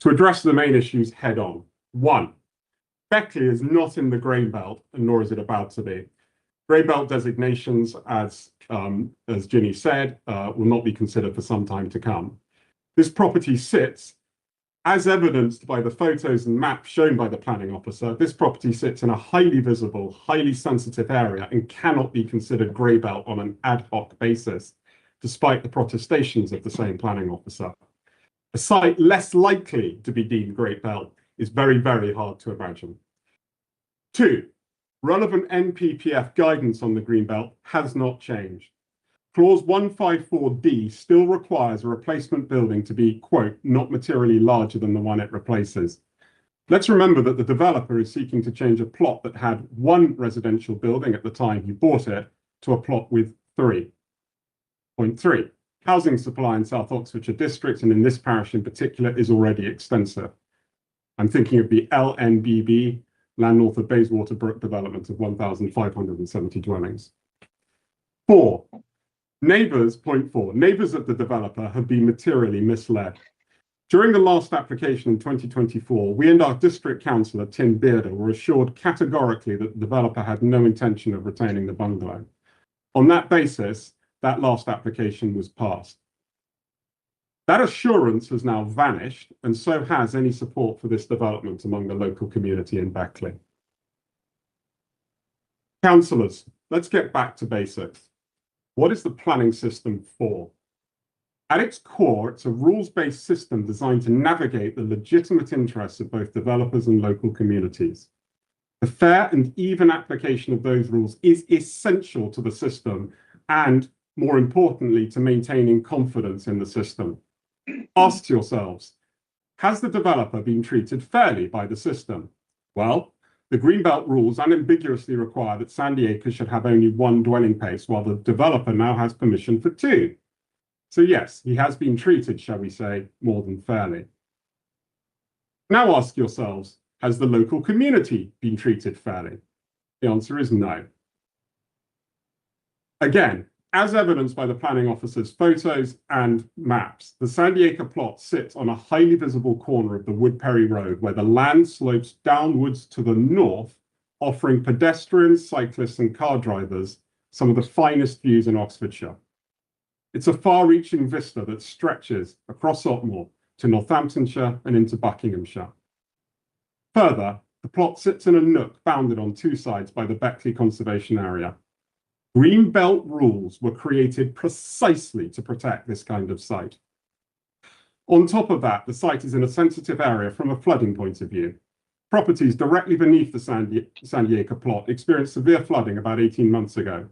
To address the main issues head on. 1. Beckley is not in the grey belt, and nor is it about to be. Grey belt designations, as Ginny said, will not be considered for some time to come. This property sits, as evidenced by the photos and maps shown by the planning officer, this property sits in a highly visible, highly sensitive area and cannot be considered grey belt on an ad hoc basis, despite the protestations of the same planning officer. A site less likely to be deemed grey belt is very, very hard to imagine. 2. Relevant NPPF guidance on the green belt has not changed. Clause 154D still requires a replacement building to be, quote, not materially larger than the one it replaces. Let's remember that the developer is seeking to change a plot that had 1 residential building at the time he bought it to a plot with 3. Point 3. Housing supply in South Oxfordshire district, and in this parish in particular, is already extensive. I'm thinking of the LNBB, land north of Bayswater Brook development of 1,570 dwellings. 4. Neighbours, point 4, neighbours of the developer have been materially misled. During the last application in 2024, we and our district councillor, Tim Bearder, were assured categorically that the developer had no intention of retaining the bungalow. On that basis, that last application was passed. That assurance has now vanished, and so has any support for this development among the local community in Beckley. Councillors, let's get back to basics. What is the planning system for? At its core, it's a rules-based system designed to navigate the legitimate interests of both developers and local communities. The fair and even application of those rules is essential to the system and, more importantly, to maintaining confidence in the system. Ask yourselves, has the developer been treated fairly by the system? Well, the Greenbelt rules unambiguously require that Sandy Acres should have only 1 dwelling place, while the developer now has permission for 2. So yes, he has been treated, shall we say, more than fairly. Now ask yourselves, has the local community been treated fairly? The answer is no. Again, As evidenced by the planning officer's photos and maps, the Sandy Acre plot sits on a highly visible corner of the Woodperry Road where the land slopes downwards to the north, offering pedestrians, cyclists and car drivers some of the finest views in Oxfordshire. It's a far-reaching vista that stretches across Otmore to Northamptonshire and into Buckinghamshire. Further, the plot sits in a nook bounded on two sides by the Beckley Conservation Area. Green belt rules were created precisely to protect this kind of site. On top of that, the site is in a sensitive area from a flooding point of view. Properties directly beneath the Sandy Acre plot experienced severe flooding about 18 months ago.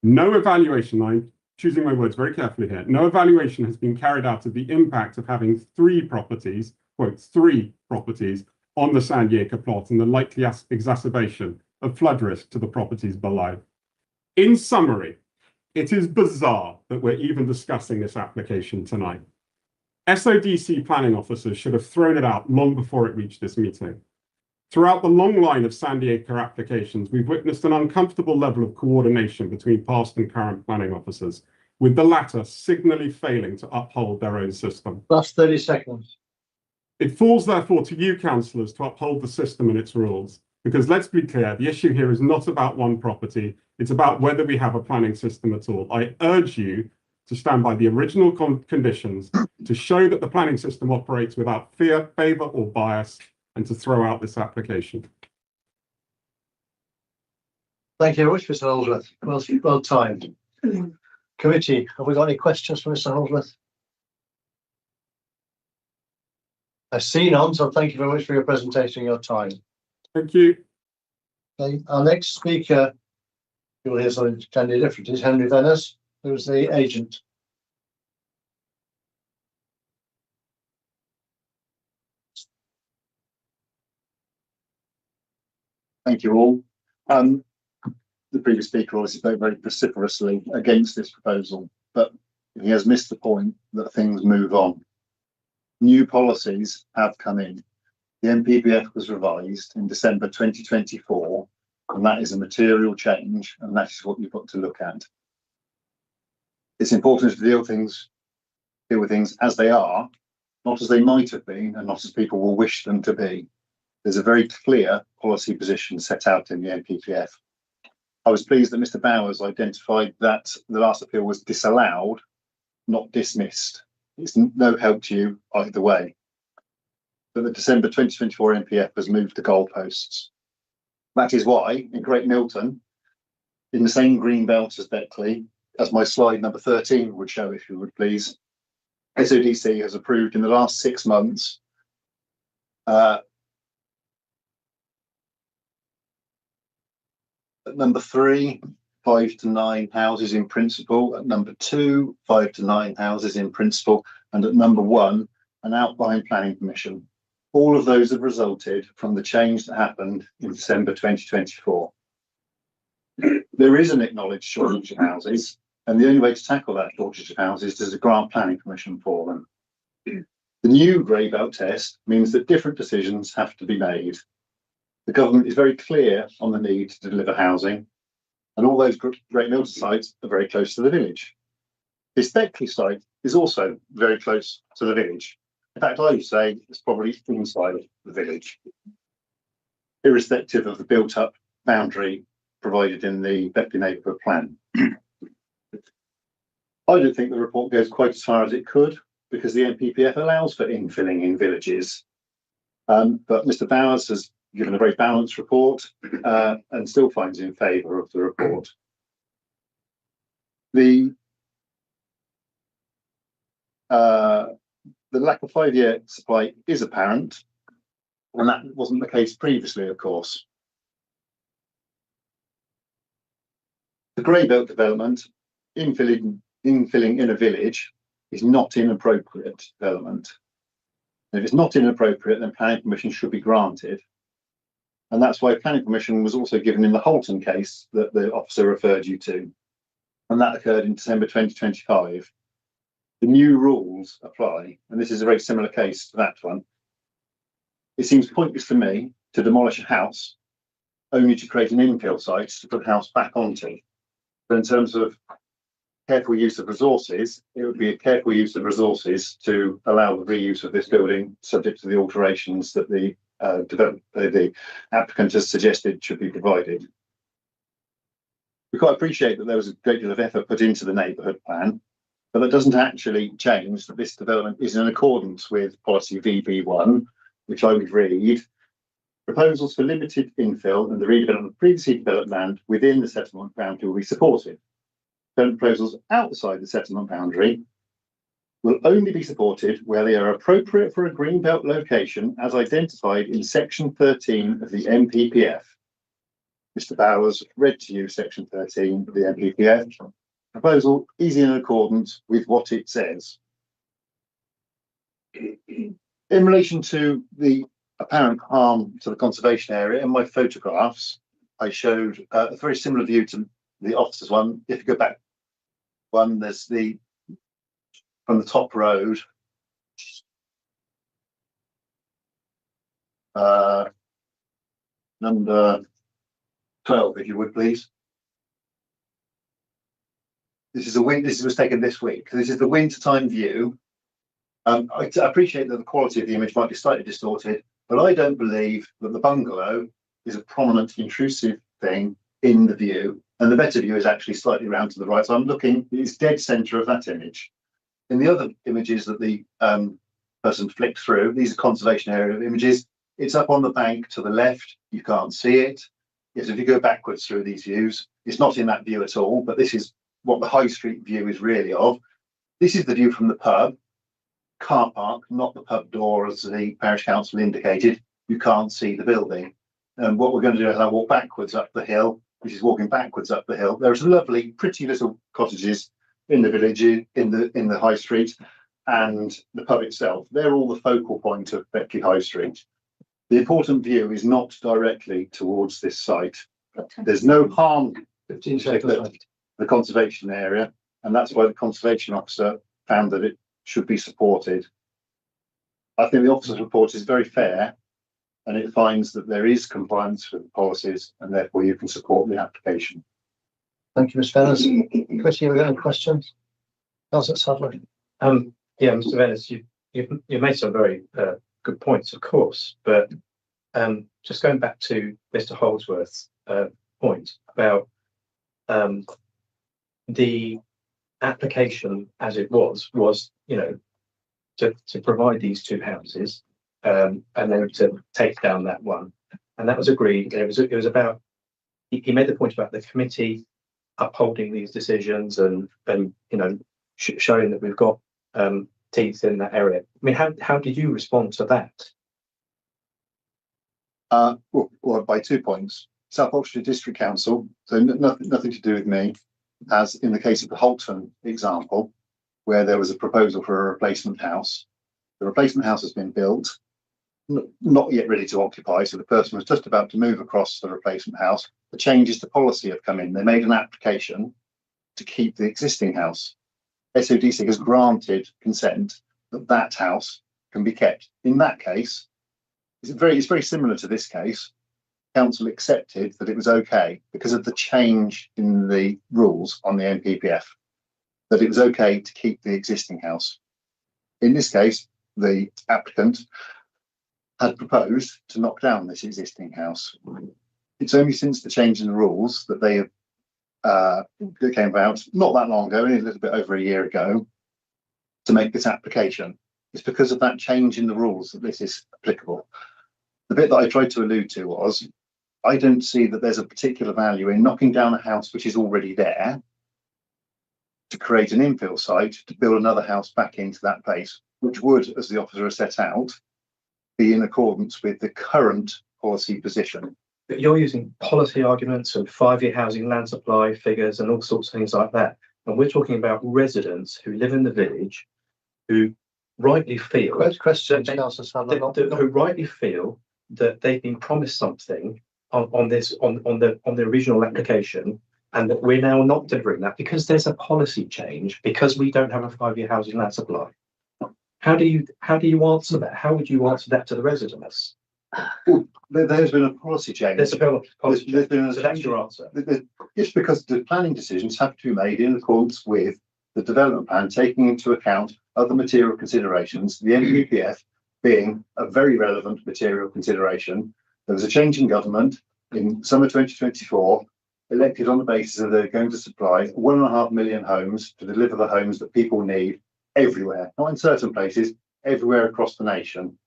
No evaluation, I'm choosing my words very carefully here, no evaluation has been carried out of the impact of having three properties, quote, three properties on the Sandy Acre plot and the likely exacerbation of flood risk to the properties below. In summary, it is bizarre that we're even discussing this application tonight. SODC planning officers should have thrown it out long before it reached this meeting. Throughout the long line of Sandy Acre applications, we've witnessed an uncomfortable level of coordination between past and current planning officers, with the latter signally failing to uphold their own system. Last 30 seconds. It falls therefore to you, councillors, to uphold the system and its rules. Because let's be clear, the issue here is not about one property, it's about whether we have a planning system at all. I urge you to stand by the original conditions, to show that the planning system operates without fear, favour or bias, and to throw out this application. Thank you very much, Mr. Holdsworth. Well timed. Committee, have we got any questions for Mr. Holdsworth? I've seen none, so thank you very much for your presentation and your time. Thank you. Okay, our next speaker, you'll hear something totally different, is Henry Venice, who's the agent. Thank you all. The previous speaker obviously spoke very vociferously against this proposal, but he has missed the point that things move on. New policies have come in. The NPPF was revised in December 2024, and that is a material change, and that is what you've got to look at. It's important to deal with things as they are, not as they might have been, and not as people will wish them to be. There's a very clear policy position set out in the NPPF. I was pleased that Mr. Bowers identified that the last appeal was disallowed, not dismissed. It's no help to you either way. But the December 2024 NPF has moved the goalposts. That is why, in Great Milton, in the same green belt as Beckley, as my slide number 13 would show, if you would please, SODC has approved in the last 6 months at number 3, 5 to 9 houses in principle, at number 2, 5 to 9 houses in principle, and at number 1, an outline planning permission. All of those have resulted from the change that happened in December 2024. There is an acknowledged shortage of houses, and the only way to tackle that shortage of houses is to grant planning permission for them. The new grey belt test means that different decisions have to be made. The government is very clear on the need to deliver housing, and all those Great Milton sites are very close to the village. This Beckley site is also very close to the village. In fact, I would say it's probably inside the village, irrespective of the built-up boundary provided in the Beckley neighbourhood plan. I don't think the report goes quite as far as it could, because the NPPF allows for infilling in villages. But Mr. Bowers has given a very balanced report and still finds in favour of the report. The lack of 5-year supply is apparent, and that wasn't the case previously, of course. The grey belt development, infilling in a village, is not inappropriate development. And if it's not inappropriate, then planning permission should be granted. And that's why planning permission was also given in the Holton case that the officer referred you to. And that occurred in December 2025. The new rules apply, and this is a very similar case to that one. It seems pointless to me to demolish a house only to create an infill site to put a house back onto. But in terms of careful use of resources, it would be a careful use of resources to allow the reuse of this building, subject to the alterations that the the applicant has suggested should be provided. We quite appreciate that there was a great deal of effort put into the neighbourhood plan, but that doesn't actually change that this development is in accordance with policy VB1, which I would read: proposals for limited infill and the redevelopment of previously developed land within the settlement boundary will be supported. Proposals outside the settlement boundary will only be supported where they are appropriate for a greenbelt location as identified in section 13 of the MPPF. Mr. Bowers read to you section 13 of the MPPF. Proposal is in accordance with what it says. In relation to the apparent harm to the conservation area, in my photographs, I showed a very similar view to the officers one. If you go back one, there's the, from the top road, number 12, if you would please. This was taken this week. This is the wintertime view. I appreciate that the quality of the image might be slightly distorted, but I don't believe that the bungalow is a prominent intrusive thing in the view, and the better view is actually slightly round to the right. So I'm looking, it's dead centre of that image. In the other images that the person flicked through, these are conservation area images. It's up on the bank to the left, you can't see it. Yes, if you go backwards through these views, it's not in that view at all, but this is what the high street view is really of. This is the view from the pub, car park, not the pub door as the parish council indicated. You can't see the building. And what we're going to do is I walk backwards up the hill, which is walking backwards up the hill. There's lovely, pretty little cottages in the village, in the high street, and the pub itself. They're all the focal point of Beckley High Street. The important view is not directly towards this site. There's no harm to the conservation area, and that's why the conservation officer found that it should be supported. I think the officer's report is very fair, and it finds that there is compliance with the policies, and therefore you can support the application. Thank you, Ms. Venice. Chris, you have any questions? Councillor Sadler. Yeah, Mr. Venice, you made some very good points, of course, but just going back to Mr. Holdsworth's point about the application as it was, you know, to provide these two houses and then to take down that one, and that was agreed. It was about, he made the point about the committee upholding these decisions and you know, showing that we've got teeth in that area. I mean, how did you respond to that? Well, by 2 points. South Oxfordshire District Council, so nothing to do with me, as in the case of the Holton example, where there was a proposal for a replacement house. The replacement house has been built, not yet ready to occupy, so the person was just about to move across the replacement house. The changes to policy have come in. They made an application to keep the existing house. SODC has granted consent that that house can be kept. In that case, it's very similar to this case. Council accepted that it was okay because of the change in the rules on the MPPF, that it was okay to keep the existing house. In this case, the applicant had proposed to knock down this existing house. It's only since the change in the rules that they have came about, not that long ago, only a little bit over a year ago, to make this application. It's because of that change in the rules that this is applicable. The bit that I tried to allude to was, I don't see that there's a particular value in knocking down a house which is already there to create an infill site to build another house back into that place, which would, as the officer has set out, be in accordance with the current policy position. But you're using policy arguments and 5-year housing land supply figures and all sorts of things like that. And we're talking about residents who live in the village who rightly feel who rightly feel that they've been promised something on the original application, and that we're now not delivering that because there's a policy change, because we don't have a 5-year housing land supply. How do you answer that? How would you answer that to the residents? There's been a policy change. There's a bill. There's been a So that's your answer. Just because the planning decisions have to be made in accordance with the development plan, taking into account other material considerations, the NPPF being a very relevant material consideration. There was a change in government in summer 2024, elected on the basis that they're going to supply 1.5 million homes to deliver the homes that people need everywhere, not in certain places, everywhere across the nation.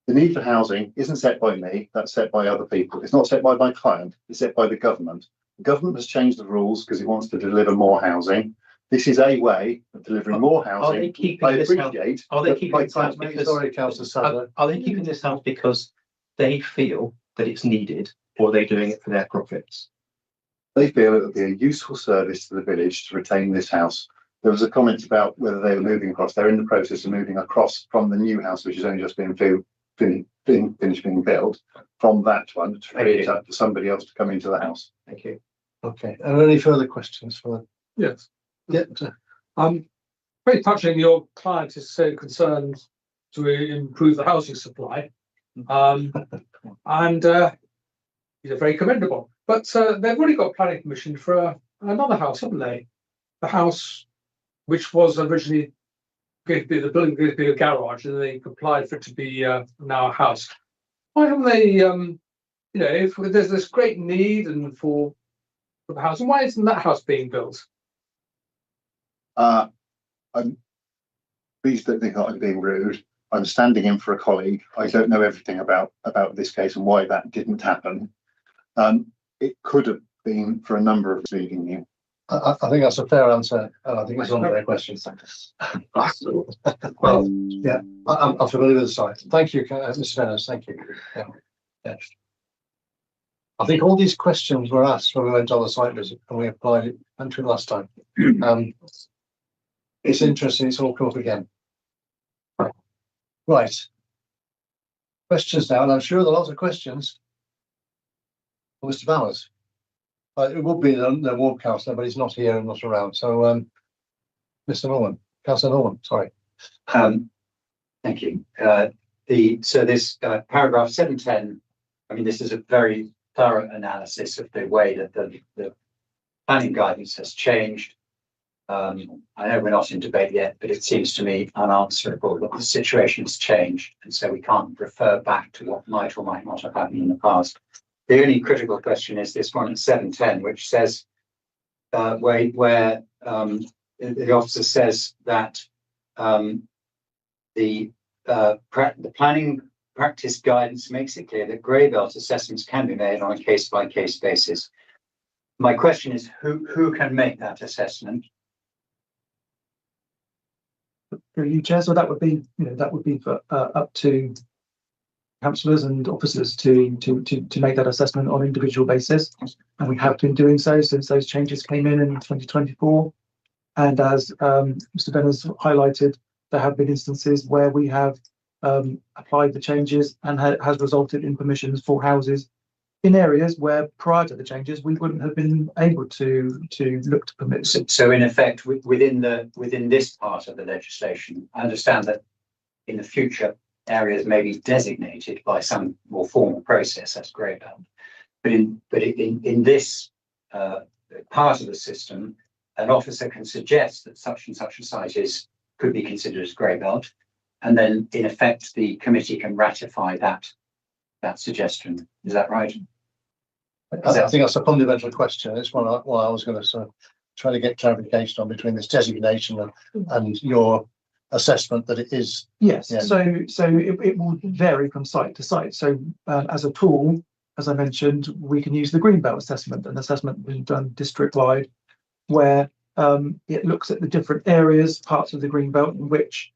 The need for housing isn't set by me, that's set by other people. It's not set by my client, it's set by the government. The government has changed the rules because it wants to deliver more housing. This is a way of delivering more housing. Are they keeping I this house? appreciate. Are they that keeping my this house client- because? Sorry, Councillor Sadler. Are they keeping this house because they feel that it's needed, or are they doing it for their profits? They feel it would be a useful service to the village to retain this house. There was a comment about whether they were moving across. They're in the process of moving across from the new house, which has only just been finished being built, from that one to free it up for somebody else to come into the house. Thank you. Okay, are there any further questions for? Yes. Yeah. Very touching. Your client is so concerned to improve the housing supply, and these are very commendable. But they've already got planning permission for another house, haven't they? The house which was originally going to be the building, going to be a garage, and they applied for it to be now a house. Why haven't they? If there's this great need and for the house, and why isn't that house being built? Please don't think that I'm being rude. I'm standing in for a colleague. I don't know everything about this case and why that didn't happen. It could have been for a number of reasons. You. I think that's a fair answer, and I think it's one of their questions. Well, yeah, I'm familiar with the site. Thank you, Mr. Dennis. Thank you. Yeah. I think all these questions were asked when we went on the site visit and we applied it until last time. It's interesting. It's all come up again. Right. Questions now, and I'm sure there are lots of questions for Mr. Bowers. It would be the ward councillor, but he's not here and not around. So, Mr. Norman, Councillor Norman, sorry. Thank you. So this paragraph 710, I mean, this is a very thorough analysis of the way that the planning guidance has changed. I know we're not in debate yet, but it seems to me unanswerable that the situation has changed, and so we can't refer back to what might or might not have happened in the past. The only critical question is this one at 710, which says where the officer says that the planning practice guidance makes it clear that grey belt assessments can be made on a case-by-case basis. My question is, who can make that assessment? Through you, Chair. So that would be, that would be for up to councillors and officers to make that assessment on individual basis, and we have been doing so since those changes came in 2024. And as Mr. Ben has highlighted, there have been instances where we have applied the changes and has resulted in permissions for houses in areas where prior to the changes we wouldn't have been able to look to permit. So in effect, within this part of the legislation, I understand that in the future areas may be designated by some more formal process as grey belt, but in this part of the system, an officer can suggest that such and such a site could be considered as grey belt, and then in effect the committee can ratify that suggestion. Is that right? I think that's a fundamental question. It's one I was going to sort of try to get clarification on between this designation and your assessment that it is. Yes, so it will vary from site to site. So as a tool, as I mentioned, we can use the Greenbelt assessment, an assessment being done district-wide, where it looks at the different areas, parts of the Greenbelt in which,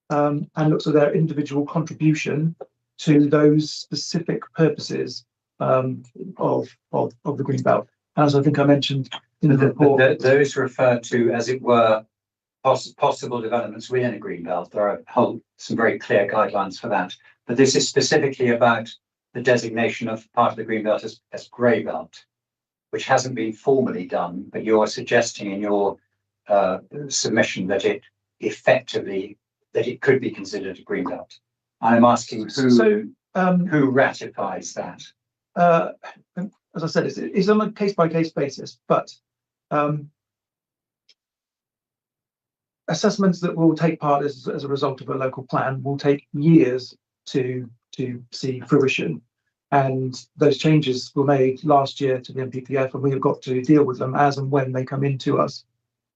and looks at their individual contribution to those specific purposes of the Greenbelt. As I think I mentioned in the report, those refer to, as it were, possible developments within a Greenbelt. There are some very clear guidelines for that, but this is specifically about the designation of part of the Greenbelt as grey belt, which hasn't been formally done, but you're suggesting in your submission that it could be considered a Greenbelt. I'm asking who. Who ratifies that? As I said, it's on a case by case basis, but assessments that will take part as a result of a local plan will take years to see fruition. And those changes were made last year to the MPPF, and we have got to deal with them as and when they come into us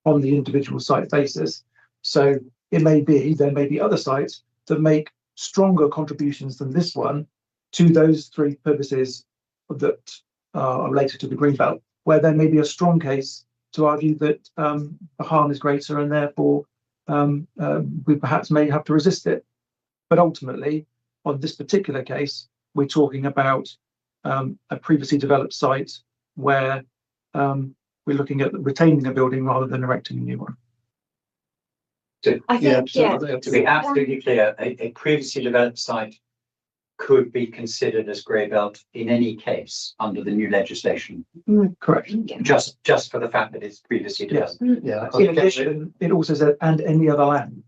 on the individual site basis. So it may be, there may be other sites that make stronger contributions than this one to those three purposes that are related to the greenbelt, where there may be a strong case to argue that the harm is greater and therefore we perhaps may have to resist it. But ultimately, on this particular case, we're talking about a previously developed site where we're looking at retaining a building rather than erecting a new one. I think, yeah. To be absolutely clear, a previously developed site could be considered as grey belt in any case under the new legislation. Correct. Just for the fact that it's previously developed. Yeah. In addition, it also says and any other land.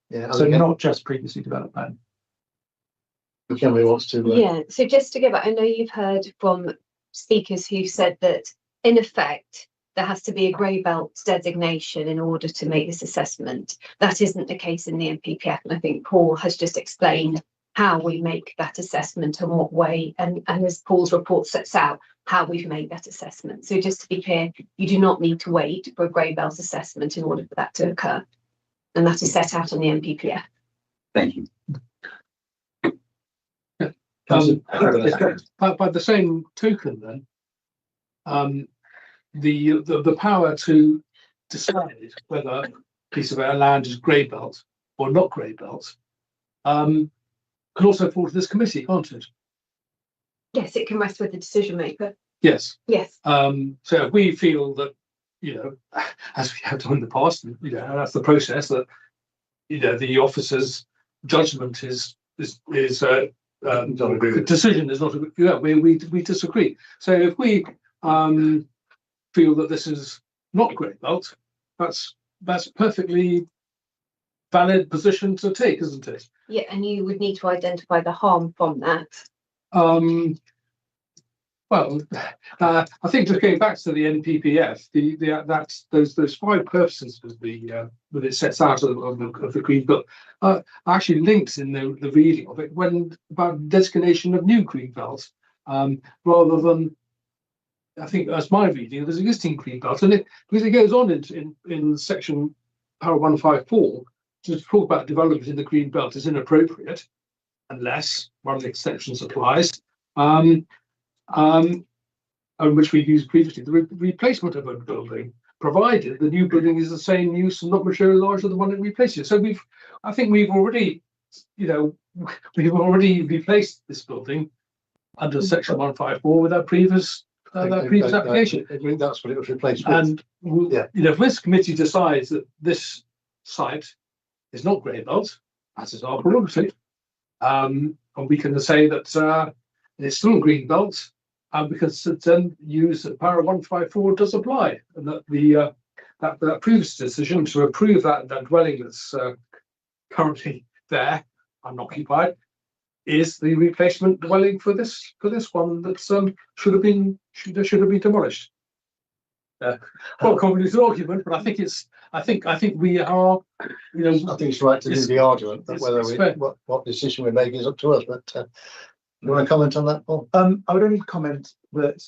Yeah. So not just previously developed land. Somebody wants to. Yeah, so just to go back, I know you've heard from speakers who said that in effect, there has to be a grey belt designation in order to make this assessment. That isn't the case in the MPPF, and I think Paul has just explained how we make that assessment and what way, and as Paul's report sets out, how we've made that assessment. So just to be clear, you do not need to wait for a grey belt assessment in order for that to occur. And that is set out on the MPPF. Thank you. By the same token, then, the power to decide whether a piece of our land is grey belt or not grey belt can also fall to this committee, can't it? Yes, it can rest with the decision maker. Yes. Yes. So if we feel that, as we have done in the past, that's the process, that the officer's judgment is the decision is not we disagree. So if we feel that this is not grey belt, that's perfectly valid position to take, isn't it? Yeah, and you would need to identify the harm from that. Well, I think just going back to the NPPF, that's those 5 purposes that it sets out of the green belt are actually linked in the reading of it when about designation of new green belts, rather than, I think as my reading of the existing green belt, and because it goes on in section paragraph 154 to talk about development in the green belt is inappropriate unless one of the exceptions applies. Which we've used previously, the replacement of a building, provided the new building is the same use and not materially larger than the one it replaces. So I think we've already, replaced this building under section 154 with that previous application. That's what it was replaced with. And if this committee decides that this site is not grey belt, that is our prerogative, and we can say that it's still green belt, because then use paragraph 154 does apply, and that that previous decision to approve that dwelling that's currently there unoccupied is the replacement dwelling for this one that should have been demolished. Well, convoluted argument, but I think we are, I think it's right to do the argument, but whether what decision we make is up to us. But you want to comment on that, Paul? I would only comment that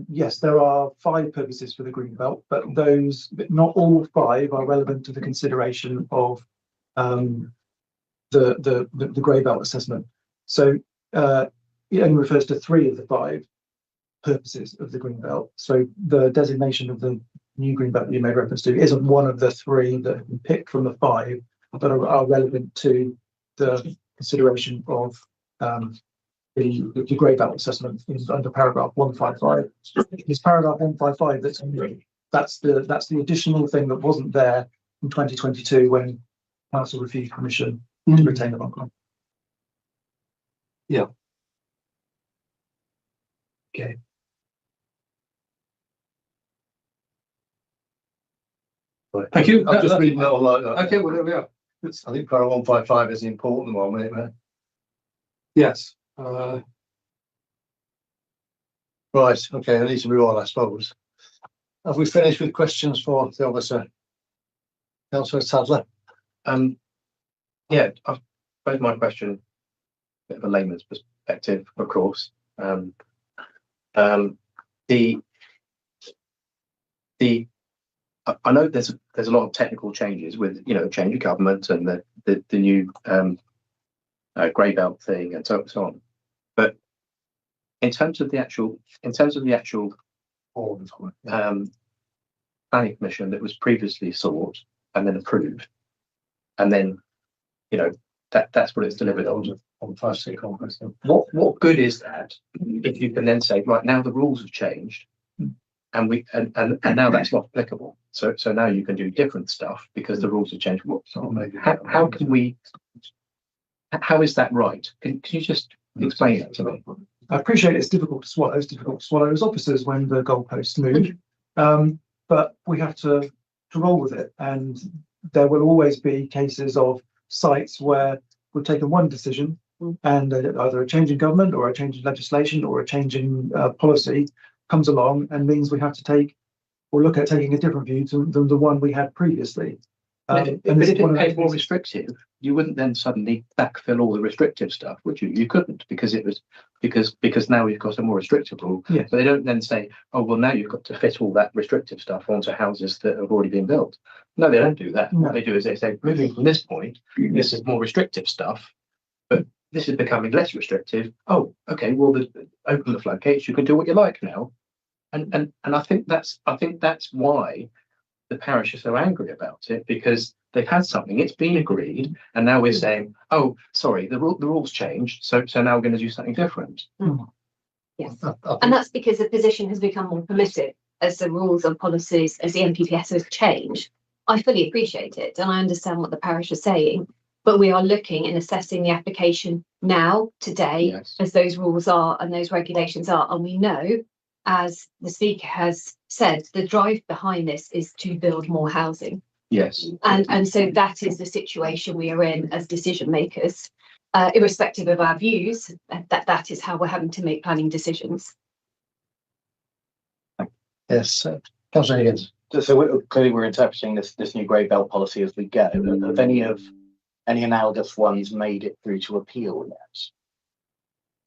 yes, there are 5 purposes for the green belt, but not all 5 are relevant to the consideration of the grey belt assessment. So it only refers to 3 of the 5 purposes of the green belt. So the designation of the new green belt that you made reference to isn't one of the 3 that have been picked from the 5 that are relevant to the consideration of the grey belt assessment under paragraph 155. It's paragraph 155 that's the additional thing that wasn't there in 2022 when council refused permission to retain the bungalow. Yeah. Okay. Thank you. I'm just reading that all like that. Okay, well, there we are. I think paragraph 155 is the important one, isn't it? Yes. Right, okay, I need to move on, I suppose. Have we finished with questions for the officer? Councillor Sadler? Yeah, I suppose my question, bit of a layman's perspective, of course. I know there's a lot of technical changes with, you know, change of government and the new grey belt thing and so on. But in terms of the actual planning permission that was previously sought and then approved, and then, you know, that's what it's delivered on 5-6. What good is that if you can then say, right, now the rules have changed and now that's not applicable, so now you can do different stuff because the rules have changed. How can we, how is that right? Can you just explain that to me? I appreciate it's difficult to swallow. It's difficult to swallow as officers when the goalposts move, but we have to roll with it. And there will always be cases of sites where we've taken one decision, and either a change in government or a change in legislation or a change in policy comes along and means we have to take or look at taking a different view than the one we had previously. But if it became more restrictive, you wouldn't then suddenly backfill all the restrictive stuff, would you? You couldn't, because it was because now we've got a more restrictive rule. Yeah. So they don't then say, oh well, now you've got to fit all that restrictive stuff onto houses that have already been built. No, they don't do that. No. What they do is they say, moving from this point, this is more restrictive stuff, but this is becoming less restrictive. Oh, okay, well, open the floodgates. You can do what you like now, and I think that's why the parish are so angry about it, because they've had something, it's been agreed, and now we're saying, oh, sorry, the rules changed, so now we're going to do something different. Yes, and that's because the position has become more permissive as the rules and policies, as the NPPS has changed. I fully appreciate it, and I understand what the parish is saying, but we are looking and assessing the application now, today, Yes. as those rules are and those regulations are, and we know, as the speaker has said, the drive behind this is to build more housing. Yes. And so that is the situation we are in as decision makers, irrespective of our views, that is how we're having to make planning decisions. Yes, Councillor Higgins. So clearly we're interpreting this new grey belt policy as we go. Have any analogous ones made it through to appeal yet?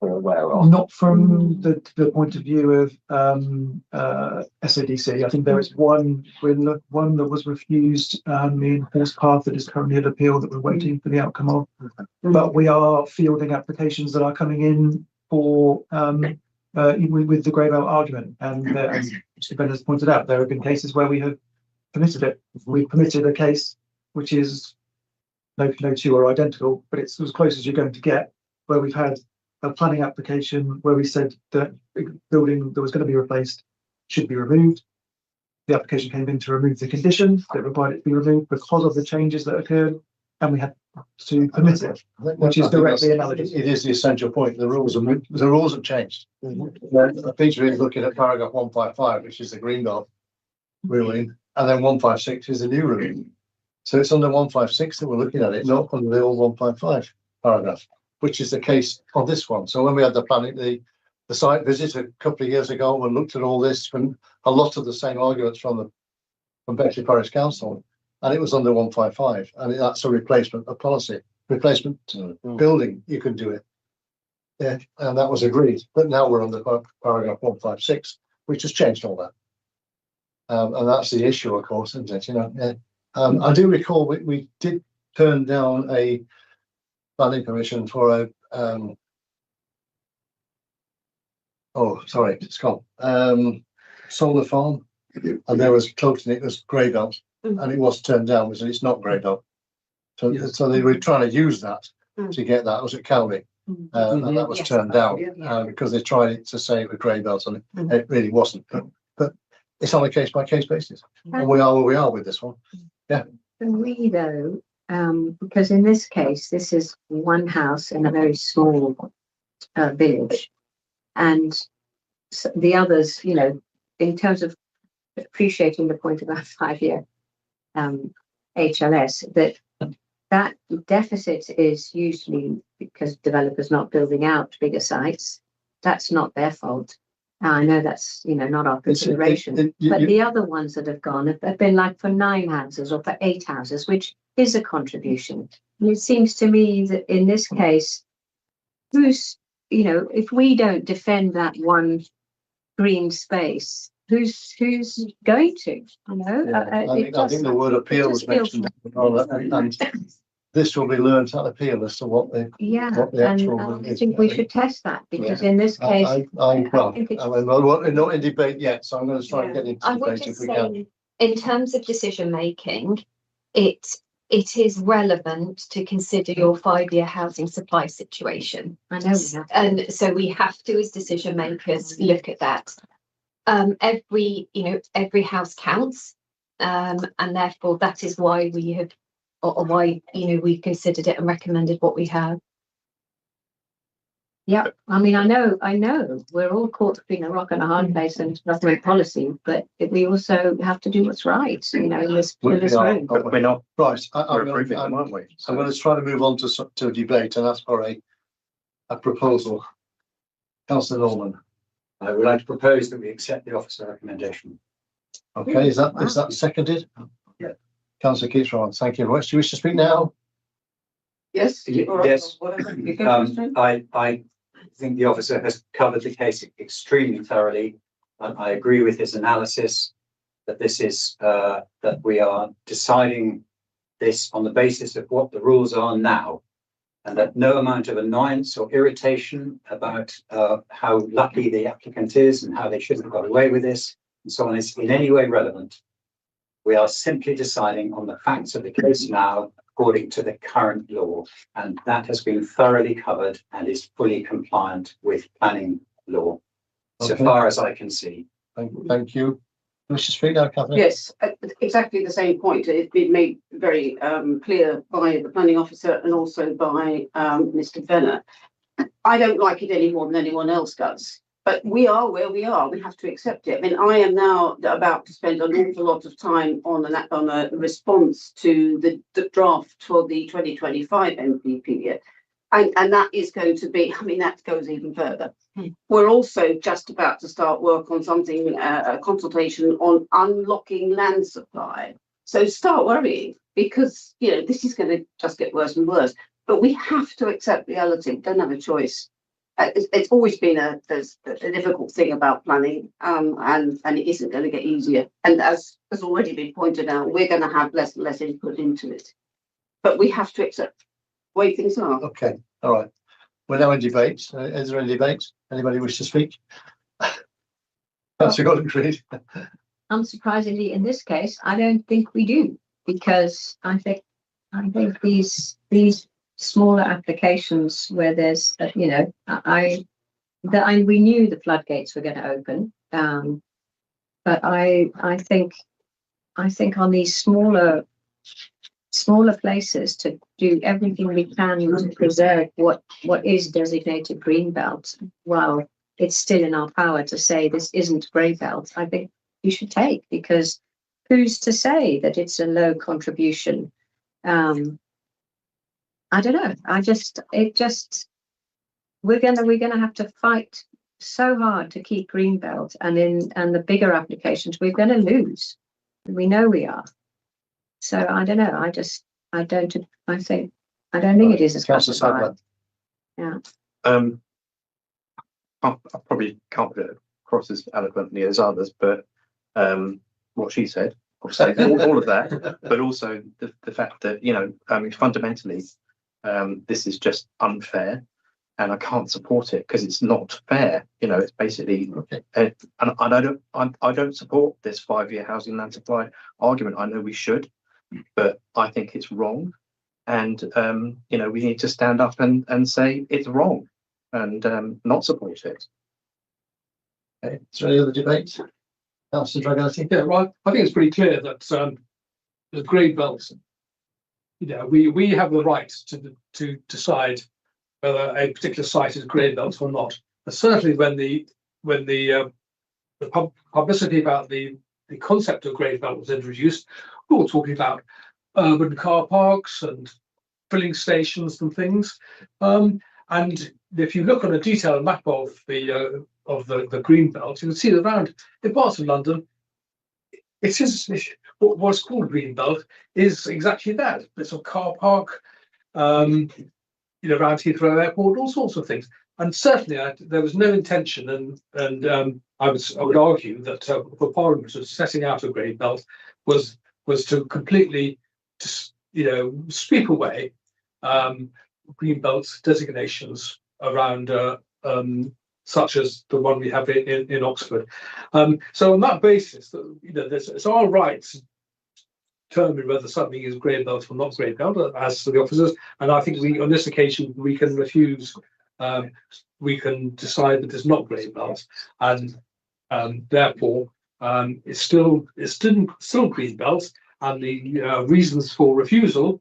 We're aware of. Not from the point of view of SODC. I think there is one that was refused in Horse Path that is currently at appeal that we're waiting for the outcome of. But we are fielding applications that are coming in for with the grey belt argument. And as Mr. Ben has pointed out, there have been cases where we have permitted it. We've permitted a case which is no two are identical, but it's as close as you're going to get, where we've had a planning application where we said that building that was going to be replaced should be removed. The application came in to remove the condition that required it to be removed because of the changes that occurred, and we had to permit it, which is directly analogous. It is the essential point. The rules have changed. Peter is looking at paragraph 155, which is the Greenbelt ruling, and then 156 is the new ruling. So it's under 156 that we're looking at it, not under the old 155 paragraph, which is the case on this one. So when we had the site visit a couple of years ago and looked at all this, and a lot of the same arguments from Bexley Parish Council, and it was under 155, and that's a replacement of policy, replacement building, you can do it. Yeah, and that was agreed. But now we're under paragraph 156, which has changed all that. And that's the issue, of course, isn't it? You know, yeah. I do recall we did turn down a planning permission for a it's called solar farm, and there was told it was grey belt, and it was turned down, so it's not grey belt. So they were trying to use that to get that. It was at Cowley, and that was turned down because they tried it to say it was grey belt, and it really wasn't. But it's on a case by case basis, and we are where we are with this one. Yeah. And we though, because in this case, this is one house in a very small village, and the others, you know, in terms of appreciating the point about 5-year HLS, that that deficit is usually because developers not building out bigger sites. That's not their fault. I know that's, not our consideration, but the other ones that have gone have been like for 9 houses or for 8 houses, which is a contribution. And it seems to me that in this case, if we don't defend that one green space, who's going to, I think the word appeal was mentioned, and this will be learnt at appeal as to what the actual I think we should test that, because in this case, we're not in debate yet, so I'm going to try and get into I would debate just if we say, can. in terms of decision making, it is relevant to consider your 5-year housing supply situation. I know we have. And so we have to, as decision makers, look at that. Every house counts, and therefore that is why we have, or why we considered it and recommended what we have. Yeah, I mean, I know we're all caught between a rock and a hard place and government policy, but we also have to do what's right, in this room. But we're not. Right, We're approving them, aren't we? I'm going to try to move on to a debate and ask for a proposal. Councillor Norman. I would like to propose that we accept the officer recommendation. Okay, is that seconded? Yeah. Councillor Keith-Ryan, thank you very much. Do you wish to speak now? Yes. Yes. I think the officer has covered the case extremely thoroughly. I agree with his analysis that this is that we are deciding this on the basis of what the rules are now, and that no amount of annoyance or irritation about how lucky the applicant is and how they shouldn't have got away with this and so on is in any way relevant. We are simply deciding on the facts of the case now according to the current law, and that has been thoroughly covered and is fully compliant with planning law, so far as I can see. Thank you. Wish to speak now, Kathleen? Yes, exactly the same point. It's been made very clear by the planning officer and also by Mr. Venner. I don't like it any more than anyone else does, but we are where we are. We have to accept it. I mean, I am now about to spend an awful lot of time on a response to the draft for the 2025 MPP, and that is going to be, I mean, that goes even further. We're also just about to start work on something, a consultation on unlocking land supply. So start worrying, because this is going to just get worse and worse. But we have to accept reality. Don't have a choice. It's always been a difficult thing about planning, and it isn't going to get easier. And as has already been pointed out, we're going to have less and less input into it. But we have to accept the way things are. Okay, all right. We're now in debate. Is there any debate? Anybody wish to speak? Councillor Gordon Creed. Unsurprisingly, in this case, I don't think we do, because I think these smaller applications where there's, we knew the floodgates were going to open, but I think on these smaller places, to do everything we can to preserve what is designated green belt, while it's still in our power to say this isn't grey belt, I think we should take, because who's to say that it's a low contribution? I don't know. We're gonna have to fight so hard to keep green belt, and the bigger applications we're gonna lose. We know we are. So I don't know. I don't think it is as much as yeah. I probably can't put it across as eloquently as others, but what she said, obviously, all of that, but also the fact that fundamentally this is just unfair, and I can't support it because it's not fair. It's basically, and I don't support this 5-year housing land supply argument. I know we should, but I think it's wrong, and we need to stand up and say it's wrong and not support it. Okay, is there any other debate? Councillor Dragotti? Yeah, right. I think it's pretty clear that the green belts, we have the right to decide whether a particular site is green belt or not. And certainly when the publicity about the concept of green belt was introduced, we were talking about urban car parks and filling stations and things. And if you look on a detailed map of the green belt, you can see that around in parts of London, what's called green belt is exactly that. It's a car park, around Heathrow Airport, all sorts of things. And certainly there was no intention, and I would argue that for Parliament setting out a green belt was to completely sweep away green belt designations around such as the one we have in Oxford. So on that basis, it's our right to determine whether something is grey belt or not grey belt as to the officers. And I think on this occasion we can refuse. We can decide that it's not grey belt, and therefore it's still green belt. And the reasons for refusal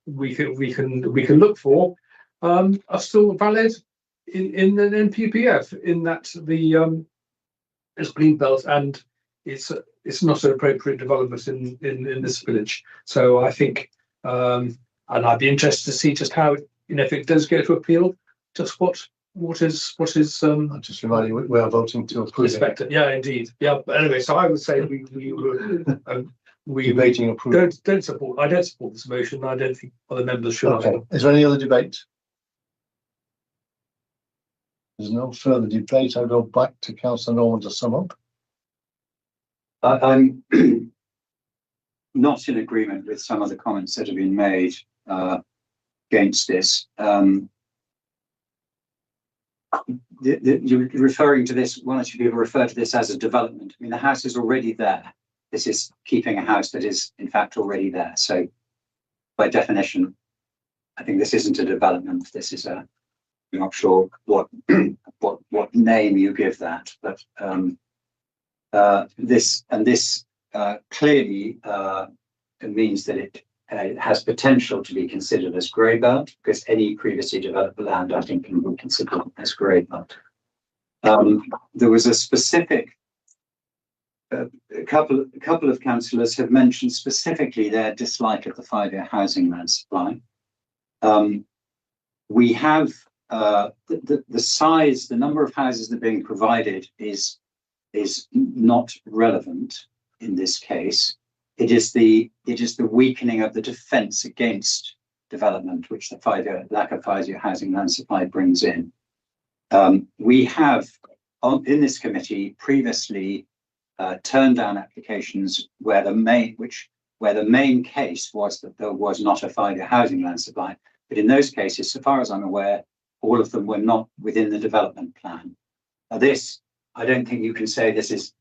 we can look for are still valid in an NPPF, in that it's green belt and it's not an appropriate development in this village. So I think, and I'd be interested to see just how, if it does go to appeal, just what is I'll just remind you, we are voting to approve it. expected. Yeah, indeed. Yeah, but anyway, so I would say we Debating approval. don't support. I don't support this motion. I don't think other members should. Okay, is there any other debate? There's no further debate. I'll go back to Councillor Norman to sum up. I'm not in agreement with some of the comments that have been made against this. You're referring to this, one or two people refer to this as a development. I mean, the house is already there. This is keeping a house that is in fact already there. So by definition, I think this isn't a development. This is I'm not sure what name you give that, but this clearly means that it has potential to be considered as grey belt, because any previously developed land, I think, can be considered as grey belt. There was a specific, a couple of councillors have mentioned specifically their dislike of the 5-year housing land supply. We have the size, the number of houses that are being provided is not relevant in this case. It is the weakening of the defence against development, which the lack of 5-year housing land supply brings in. We have in this committee previously turned down applications where the main case was that there was not a 5-year housing land supply. But in those cases, so far as I'm aware, all of them were not within the development plan. Now this, I don't think you can say this is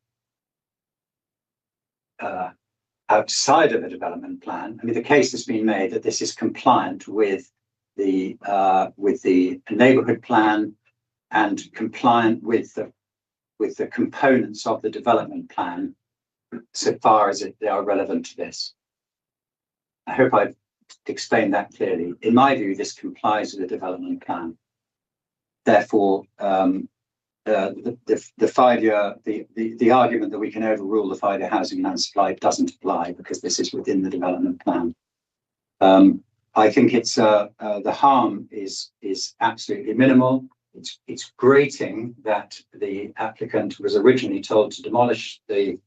outside of a development plan. I mean, the case has been made that this is compliant with the neighbourhood plan and compliant with the components of the development plan, so far as they are relevant to this. I hope I've explained that clearly. In my view, this complies with the development plan. Therefore, the 5-year, the argument that we can overrule the 5-year housing land supply doesn't apply, because this is within the development plan. I think it's the harm is absolutely minimal. It's grating that the applicant was originally told to demolish the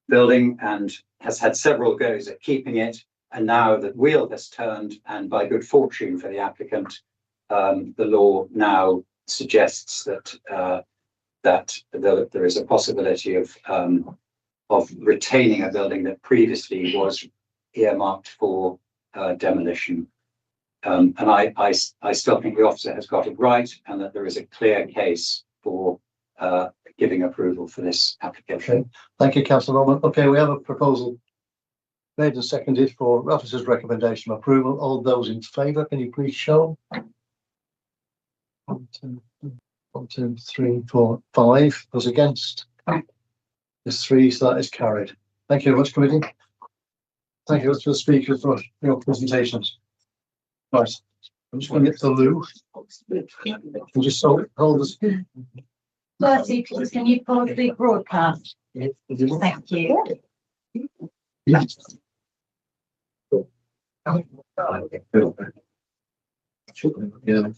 building and has had several goes at keeping it, and now the wheel has turned, and by good fortune for the applicant, the law now suggests that there is a possibility of retaining a building that previously was earmarked for demolition. And I still think the officer has got it right, and that there is a clear case for giving approval for this application. Okay, thank you, Councillor Norman. Okay, we have a proposal made and seconded for officer's recommendation of approval. All those in favour, can you please show? 1, 2, 3, 4, 5. Those against? There's 3, so that is carried. Thank you very much, committee. Thank you to the speakers for your presentations. Right, I'm just going to get to Lou. Can just hold this. Bertie, please, can you pause the broadcast? Thank you. Yeah.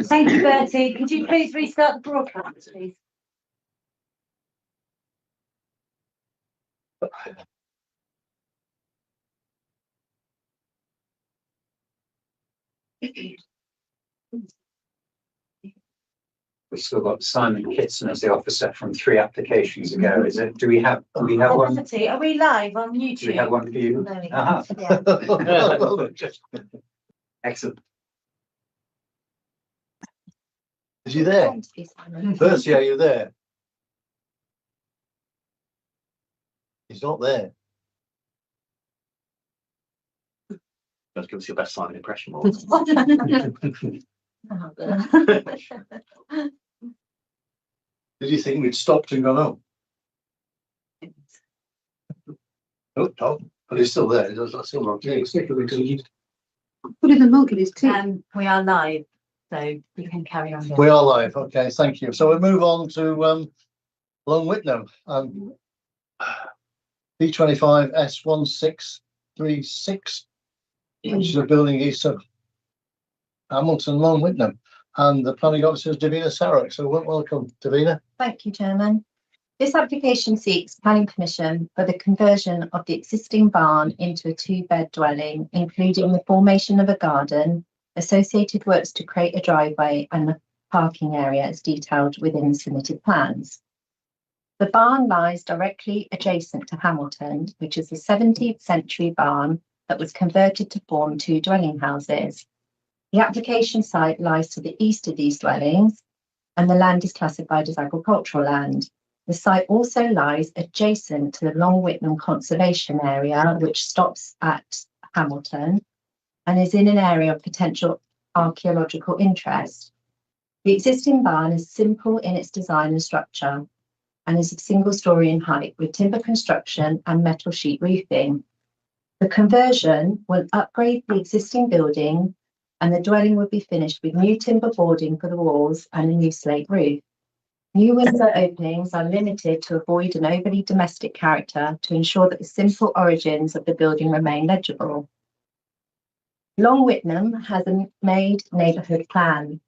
Thank you, Bertie. Could you please restart the broadcast, please? We've still got Simon Kitson as the officer from 3 applications ago. Is it? Do we have one? Bertie, are we live on YouTube? Do we have one for you? There we go. Ah. Yeah. Excellent. Is he there? Percy, are you there? He's not there. Let's give us your best Simon impression. Did you think we'd stopped and gone home? Oh, Tom, but he's still there. He's still not here. Put in the milk in his tea. We are live, so you can carry on. We are live. Okay, thank you. So we move on to Long Whitnam. P25 S1636, which is a building east of Hamilton, Long Whitnam. And the planning officer is Davina Sarek. So welcome, Davina. Thank you, Chairman. This application seeks planning permission for the conversion of the existing barn into a 2-bed dwelling, including the formation of a garden, associated works to create a driveway and a parking area as detailed within the submitted plans. The barn lies directly adjacent to Hamilton, which is a 17th century barn that was converted to form 2 dwelling houses. The application site lies to the east of these dwellings, and the land is classified as agricultural land. The site also lies adjacent to the Long Whitnam Conservation Area, which stops at Hamilton and is in an area of potential archaeological interest. The existing barn is simple in its design and structure and is a single story in height with timber construction and metal sheet roofing. The conversion will upgrade the existing building, and the dwelling will be finished with new timber boarding for the walls and a new slate roof. New window openings are limited to avoid an overly domestic character to ensure that the simple origins of the building remain legible. Long Whitnam has a made neighbourhood plan.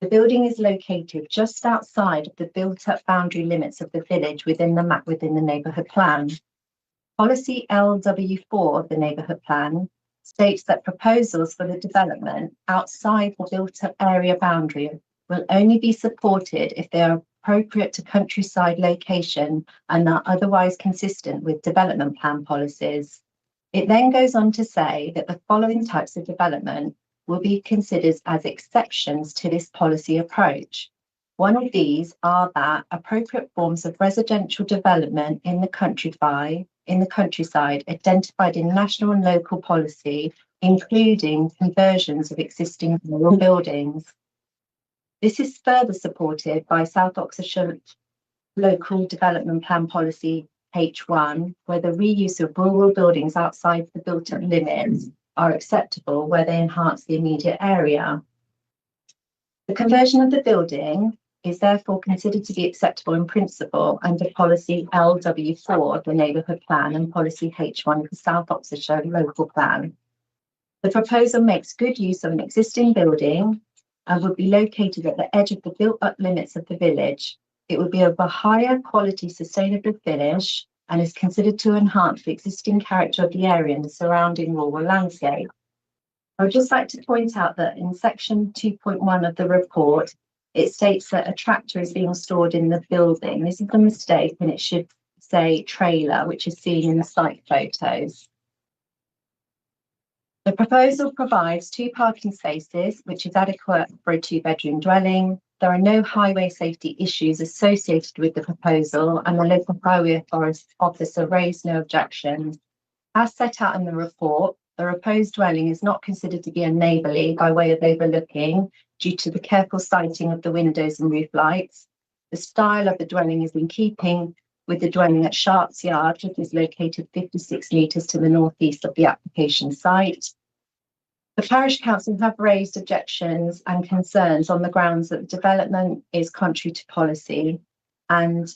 The building is located just outside of the built-up boundary limits of the village within the map within the neighbourhood plan. Policy LW4 of the neighbourhood plan states that proposals for the development outside the built-up area boundary will only be supported if they are appropriate to countryside location and are otherwise consistent with development plan policies. It then goes on to say that the following types of development will be considered as exceptions to this policy approach. One of these are that appropriate forms of residential development in the countryside identified in national and local policy, including conversions of existing rural buildings. This is further supported by South Oxfordshire Local Development Plan Policy H1, where the reuse of rural buildings outside the built-up limits are acceptable where they enhance the immediate area. The conversion of the building is therefore considered to be acceptable in principle under policy LW4 of the neighbourhood plan and policy H1 of the South Oxfordshire local plan. The proposal makes good use of an existing building and would be located at the edge of the built-up limits of the village. It would be of a higher quality sustainable finish and is considered to enhance the existing character of the area and the surrounding rural landscape. I would just like to point out that in section 2.1 of the report, it states that a tractor is being stored in the building. This is a mistake, and it should say trailer, which is seen in the site photos. The proposal provides 2 parking spaces, which is adequate for a 2-bedroom dwelling. There are no highway safety issues associated with the proposal, and the local highway officer raised no objections. As set out in the report, the proposed dwelling is not considered to be unneighbourly by way of overlooking due to the careful siting of the windows and roof lights. The style of the dwelling is in keeping with the dwelling at Sharps Yard, which is located 56 metres to the northeast of the application site. The parish council have raised objections and concerns on the grounds that the development is contrary to policy, and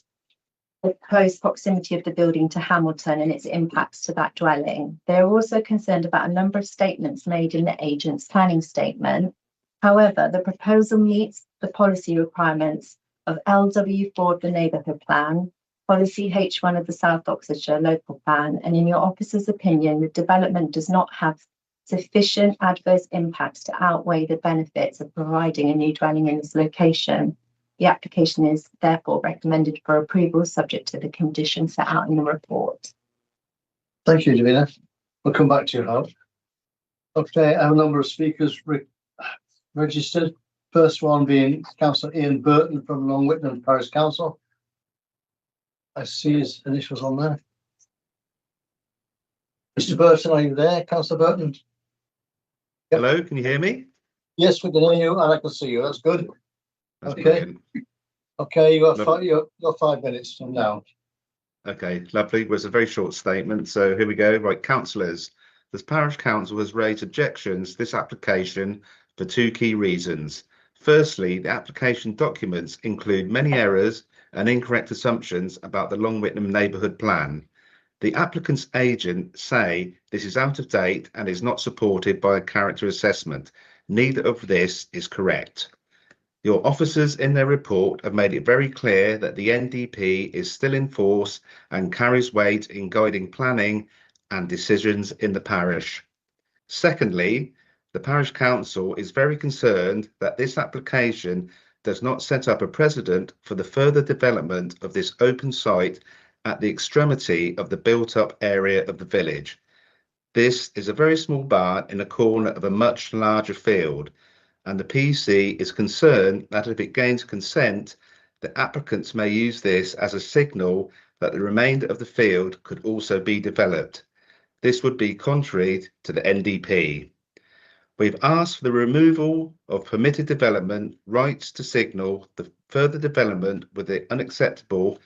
the close proximity of the building to Hamilton and its impacts to that dwelling. They are also concerned about a number of statements made in the agent's planning statement. However, the proposal meets the policy requirements of LW4 of the neighbourhood plan, policy H1 of the South Oxfordshire local plan, and in your officer's opinion, the development does not have sufficient adverse impacts to outweigh the benefits of providing a new dwelling in this location. The application is therefore recommended for approval, subject to the conditions set out in the report. Thank you, Davina. We'll come back to you, Howard. Okay, I have a number of speakers registered. First one being Councillor Ian Burton from Long Whitman Parish Council. I see his initials on there. Mr. Burton, are you there, Councillor Burton? Yep. Hello, can you hear me? Yes, we can hear you and I can see you. That's good. That's okay. Brilliant. Okay, you got 5 minutes from now. Okay, lovely. It was a very short statement. So here we go. Right, councillors, the parish council has raised objections to this application for two key reasons. Firstly, the application documents include many errors and incorrect assumptions about the Long Whitman neighbourhood plan. The applicant's agent say this is out of date and is not supported by a character assessment. Neither of this is correct. Your officers in their report have made it very clear that the NDP is still in force and carries weight in guiding planning and decisions in the parish. Secondly, the parish council is very concerned that this application does not set up a precedent for the further development of this open site at the extremity of the built-up area of the village. This is a very small barn in a corner of a much larger field, and the PC is concerned that if it gains consent, the applicants may use this as a signal that the remainder of the field could also be developed. This would be contrary to the NDP. We've asked for the removal of permitted development rights to signal the further development would be unacceptable,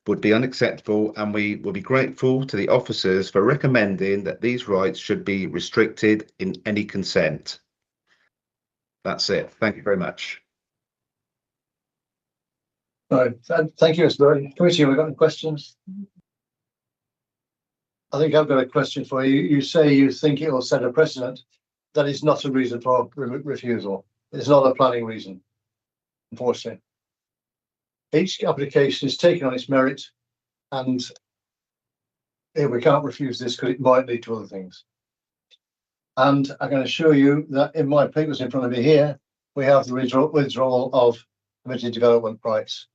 and we will be grateful to the officers for recommending that these rights should be restricted in any consent. That's it. Thank you very much. Right. Thank you, Mr. Burton. Committee, have we got any questions? I think I've got a question for you. You say you think it will set a precedent. That is not a reason for refusal. It's not a planning reason, unfortunately. Each application is taken on its merit, and we can't refuse this because it might lead to other things. And I can assure you that in my papers in front of me here, we have the withdrawal of permitted development rights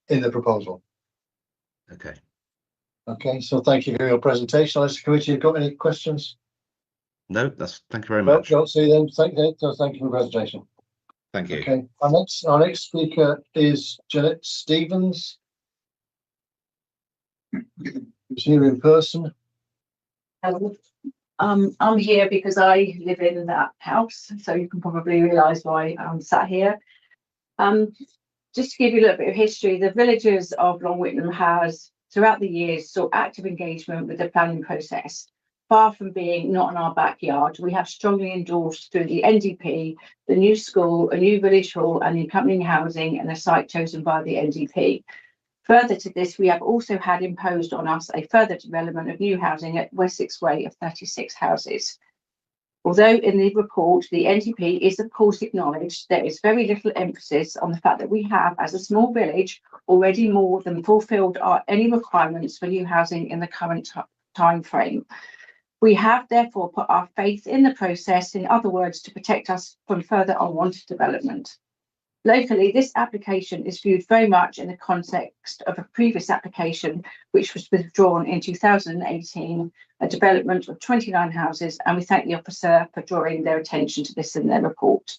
in the proposal. Okay. Okay, so thank you for your presentation. Unless the committee have got any questions? No, thank you very much. Don't see them. Thank you for the presentation. Thank you. Okay, our next speaker is Janet Stevens. Who's here in person. I'm here because I live in that house, so you can probably realise why I'm sat here. Just to give you a little bit of history, the villagers of Long Whitman has, throughout the years, sought active engagement with the planning process. Far from being not in our backyard, we have strongly endorsed through the NDP, the new school, a new village hall and the accompanying housing and a site chosen by the NDP. Further to this, we have also had imposed on us a further development of new housing at Wessex Way of 36 houses. Although in the report, the NDP is of course acknowledged, there is very little emphasis on the fact that we have, as a small village, already more than fulfilled any requirements for new housing in the current time frame. We have therefore put our faith in the process, in other words, to protect us from further unwanted development. Locally, this application is viewed very much in the context of a previous application, which was withdrawn in 2018, a development of 29 houses, and we thank the officer for drawing their attention to this in their report.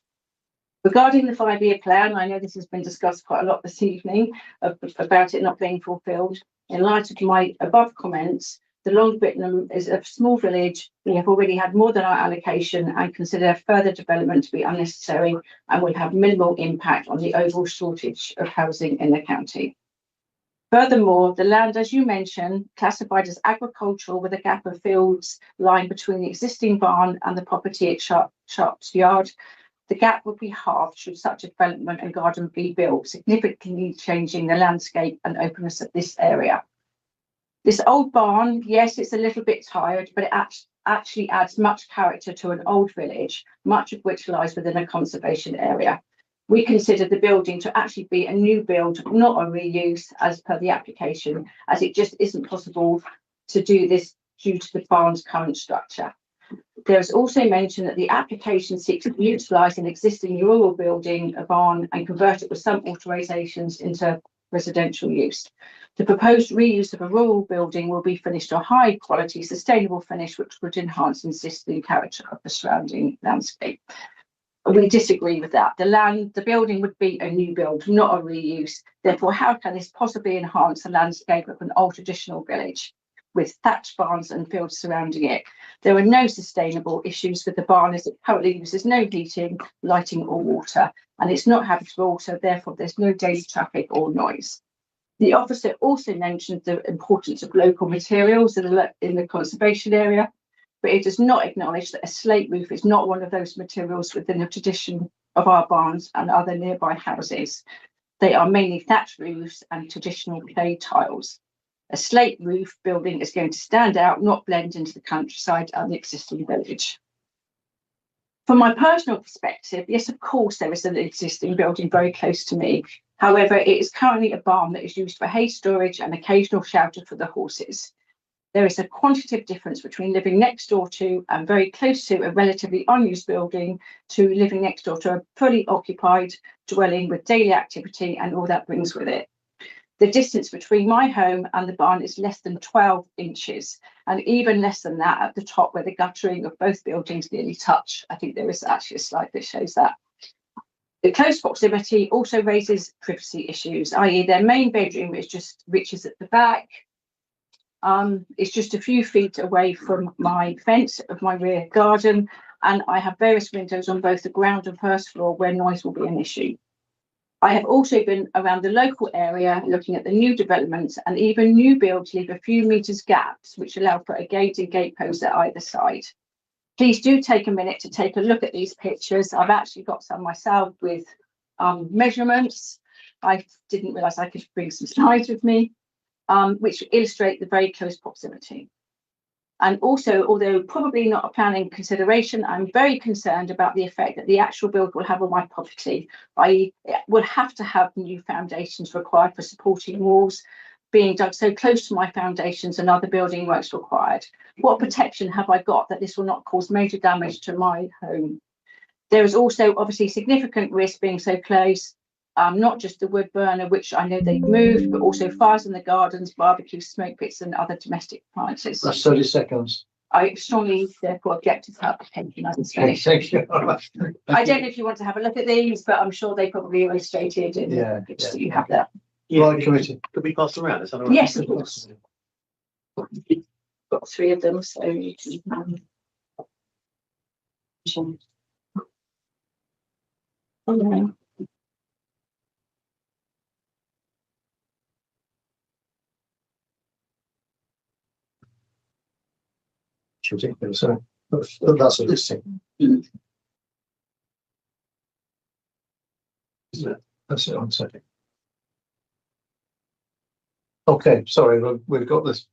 Regarding the 5-year plan, I know this has been discussed quite a lot this evening about it not being fulfilled. In light of my above comments, the Long Whitman is a small village. We have already had more than our allocation and consider further development to be unnecessary and will have minimal impact on the overall shortage of housing in the county. Furthermore, the land, as you mentioned, classified as agricultural with a gap of fields lying between the existing barn and the property at Sharp's Yard, The gap would be halved should such a development and garden be built, significantly changing the landscape and openness of this area. This old barn, yes, it's a little bit tired, but it actually adds much character to an old village, much of which lies within a conservation area. We consider the building to actually be a new build, not a reuse as per the application, as it just isn't possible to do this due to the barn's current structure. There is also mention that the application seeks to utilise an existing rural building, a barn, and convert it with some alterations into residential use. The proposed reuse of a rural building will be finished to a high quality, sustainable finish, which would enhance and existing character of the surrounding landscape. We disagree with that. The building would be a new build, not a reuse. Therefore, how can this possibly enhance the landscape of an old traditional village with thatched barns and fields surrounding it? There are no sustainable issues with the barn as it currently uses no heating, lighting or water, and it's not habitable, so therefore there's no daily traffic or noise. The officer also mentioned the importance of local materials in the conservation area, but it does not acknowledge that a slate roof is not one of those materials within the tradition of our barns and other nearby houses. They are mainly thatched roofs and traditional clay tiles. A slate roof building is going to stand out, not blend into the countryside and the existing village. From my personal perspective, yes, of course, there is an existing building very close to me. However, it is currently a barn that is used for hay storage and occasional shelter for the horses. There is a quantitative difference between living next door to and very close to a relatively unused building to living next door to a fully occupied dwelling with daily activity and all that brings with it. The distance between my home and the barn is less than 12 inches, and even less than that at the top where the guttering of both buildings nearly touch. I think there is actually a slide that shows that. The close proximity also raises privacy issues, i.e. their main bedroom is just reaches at the back. It's just a few feet away from my fence of my rear garden, and I have various windows on both the ground and first floor where noise will be an issue. I have also been around the local area looking at the new developments, and even new builds leave a few meters gaps which allow for a gate and gate posts at either side. Please do take a minute to take a look at these pictures. I've actually got some myself with measurements. I didn't realise I could bring some slides with me, which illustrate the very close proximity. And also, although probably not a planning consideration, I'm very concerned about the effect that the actual build will have on my property. I will have to have new foundations required for supporting walls being dug so close to my foundations and other building works required. What protection have I got that this will not cause major damage to my home? There is also obviously significant risk being so close. Not just the wood burner, which I know they've moved, but also fires in the gardens, barbecue, smoke pits, and other domestic appliances. That's 30 seconds. I strongly therefore object to this application as it's Okay, finished. thank you. I don't know if you want to have a look at these, but I'm sure they probably illustrated in the pictures that you have there. Right, committee. Could we pass them around? Is that all right? Yes, of course. Got 3 of them, so you can. So that's a listing. Isn't it? That's it on second. Okay, sorry, we've got this.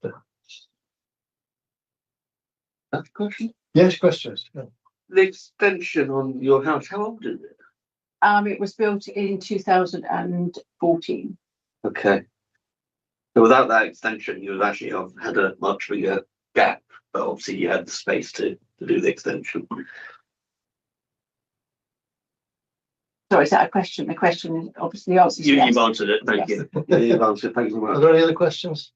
That's a question. Yes, questions. Yeah. The extension on your house, how old is it? It was built in 2014. Okay. So without that extension, you would actually have had a much bigger gap, but obviously you had the space to do the extension. Sorry, is that a question? The question is obviously the answer is yes. You've answered it. Thank you. Yeah, you've answered. Thank you very Are much. there any other questions?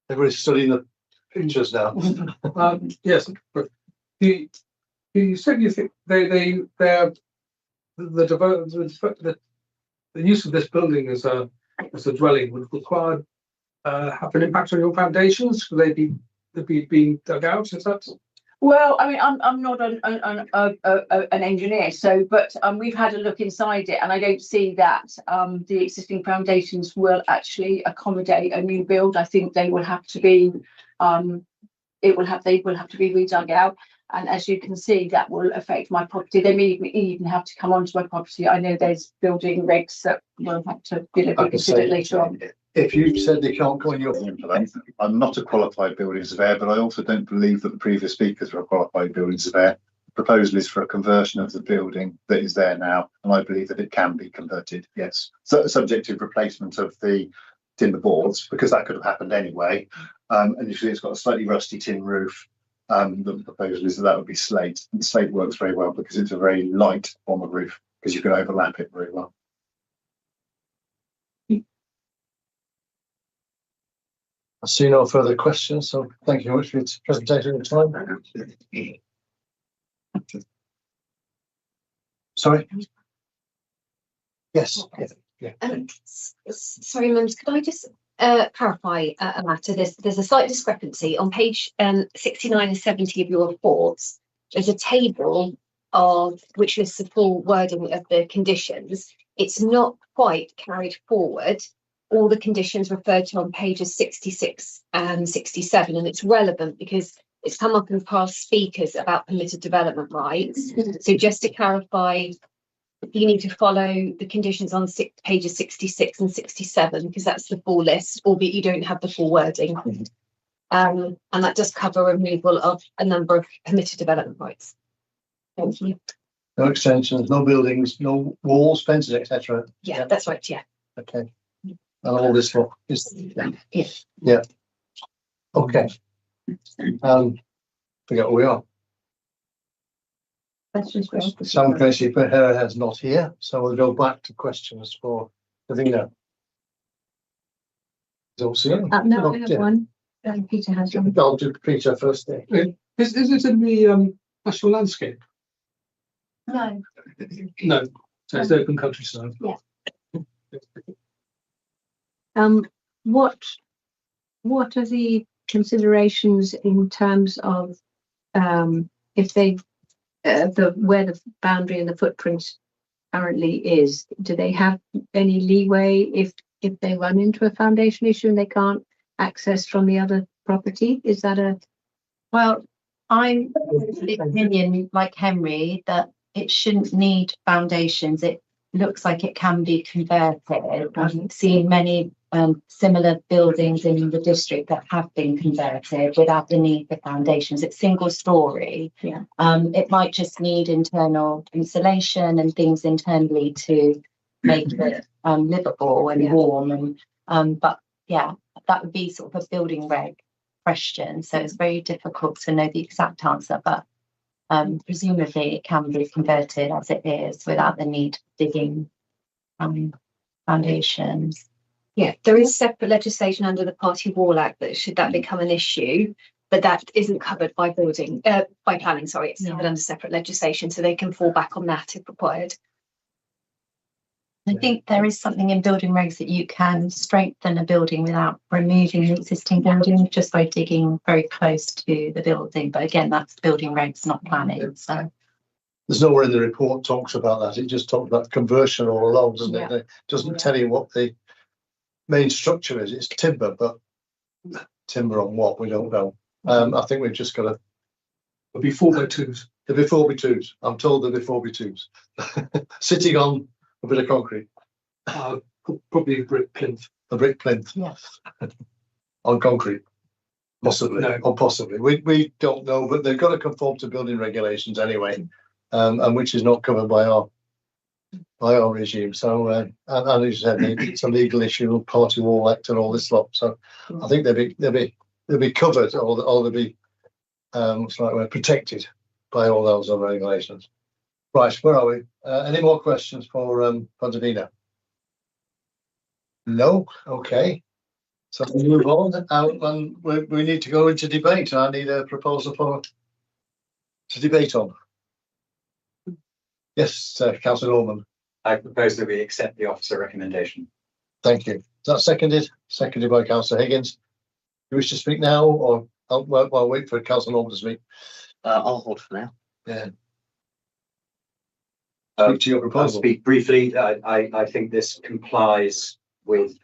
Everybody's studying the pictures now. Yes, but you said you think the use of this building as a dwelling would require have an impact on your foundations? Will they be being dug out? Is that? Well, I mean, I'm not an engineer, so but we've had a look inside it, and I don't see that the existing foundations will actually accommodate a new build. I think they will have to be they will have to be redug out. And as you can see, that will affect my property. They may even have to come onto my property. I know there's building regs that will have to be considered later on. If you said they can't go in your, I'm not a qualified building surveyor, but I also don't believe that the previous speakers were a qualified building surveyor. The proposal is for a conversion of the building that is there now, and I believe that it can be converted, yes. So subject to replacement of the timber boards, because that could have happened anyway. And you see it's got a slightly rusty tin roof. The proposal is that that would be slate, and slate works very well because it's a very light form of roof, because you can overlap it very well. I see no further questions, so thank you very much for your presentation at the time. Sorry? Yes. Yeah. Sorry, members, could I just clarify a matter? There's a slight discrepancy on page 69 and 70 of your reports. There's a table of which lists the full wording of the conditions. It's not quite carried forward. All the conditions referred to on pages 66 and 67, and it's relevant because it's come up in past speakers about permitted development rights. So just to clarify, you need to follow the conditions on pages 66 and 67 because that's the full list, albeit you don't have the full wording. And that does cover removal of a number of permitted development rights. Thank you. No extensions, no buildings, no walls, fences, etc. Yeah, that's right. Yeah. Okay. And all this lot is yeah. Okay. Forget where we are. Sam Casey Pereira is not here, so we'll go back to questions for Davina. Don't see him. No, I have one. Peter has one. I'll do Peter first. Is it in the national landscape? No. No, so it's open countryside. Yeah. What are the considerations in terms of if they where the boundary and the footprint currently is? Do they have any leeway if they run into a foundation issue and they can't access from the other property? Is that a Well, I'm of the opinion, like Henry, that it shouldn't need foundations. It looks like it can be converted. I've seen many similar buildings in the district that have been converted without the need for foundations. It's single story. Yeah. It might just need internal insulation and things internally to make it livable and warm. And but yeah, that would be sort of a building reg question. So it's very difficult to know the exact answer, but presumably it can be converted as it is without the need of digging foundations. Yeah, there is separate legislation under the Party Wall Act that should that become an issue, but that isn't covered by by planning, sorry, it's covered under separate legislation, so they can fall back on that if required. I think there is something in building regs that you can strengthen a building without removing the existing building just by digging very close to the building. But again, that's building regs, not planning. So there's nowhere in the report talks about that. It just talks about conversion all along, doesn't it? It doesn't tell you what the main structure is. It's timber, but timber on what, we don't know. I think we've just got to. There'll be 4x2s. There'll be 4x2s. I'm told there'll be 4x2s. Sitting on a bit of concrete. Probably a brick plinth. A brick plinth. Yes. On concrete. Possibly. No. Or possibly. We don't know, but they've got to conform to building regulations anyway, and which is not covered by our regime. So and as you said, it's a legal issue, Party Wall Act and all this lot. So I think they'll be covered, or they'll be protected by all those other regulations. Right, where are we? Any more questions for Davina? No? Okay. So we move on, and we need to go into debate. I need a proposal to debate on. Yes, Councillor Norman. I propose that we accept the officer recommendation. Thank you. Is that seconded? Seconded by Councillor Higgins. Do you wish to speak now, or I'll wait for Councillor Norman to speak? I'll hold for now. Yeah. Speak to your proposal. I'll speak briefly. I think this complies with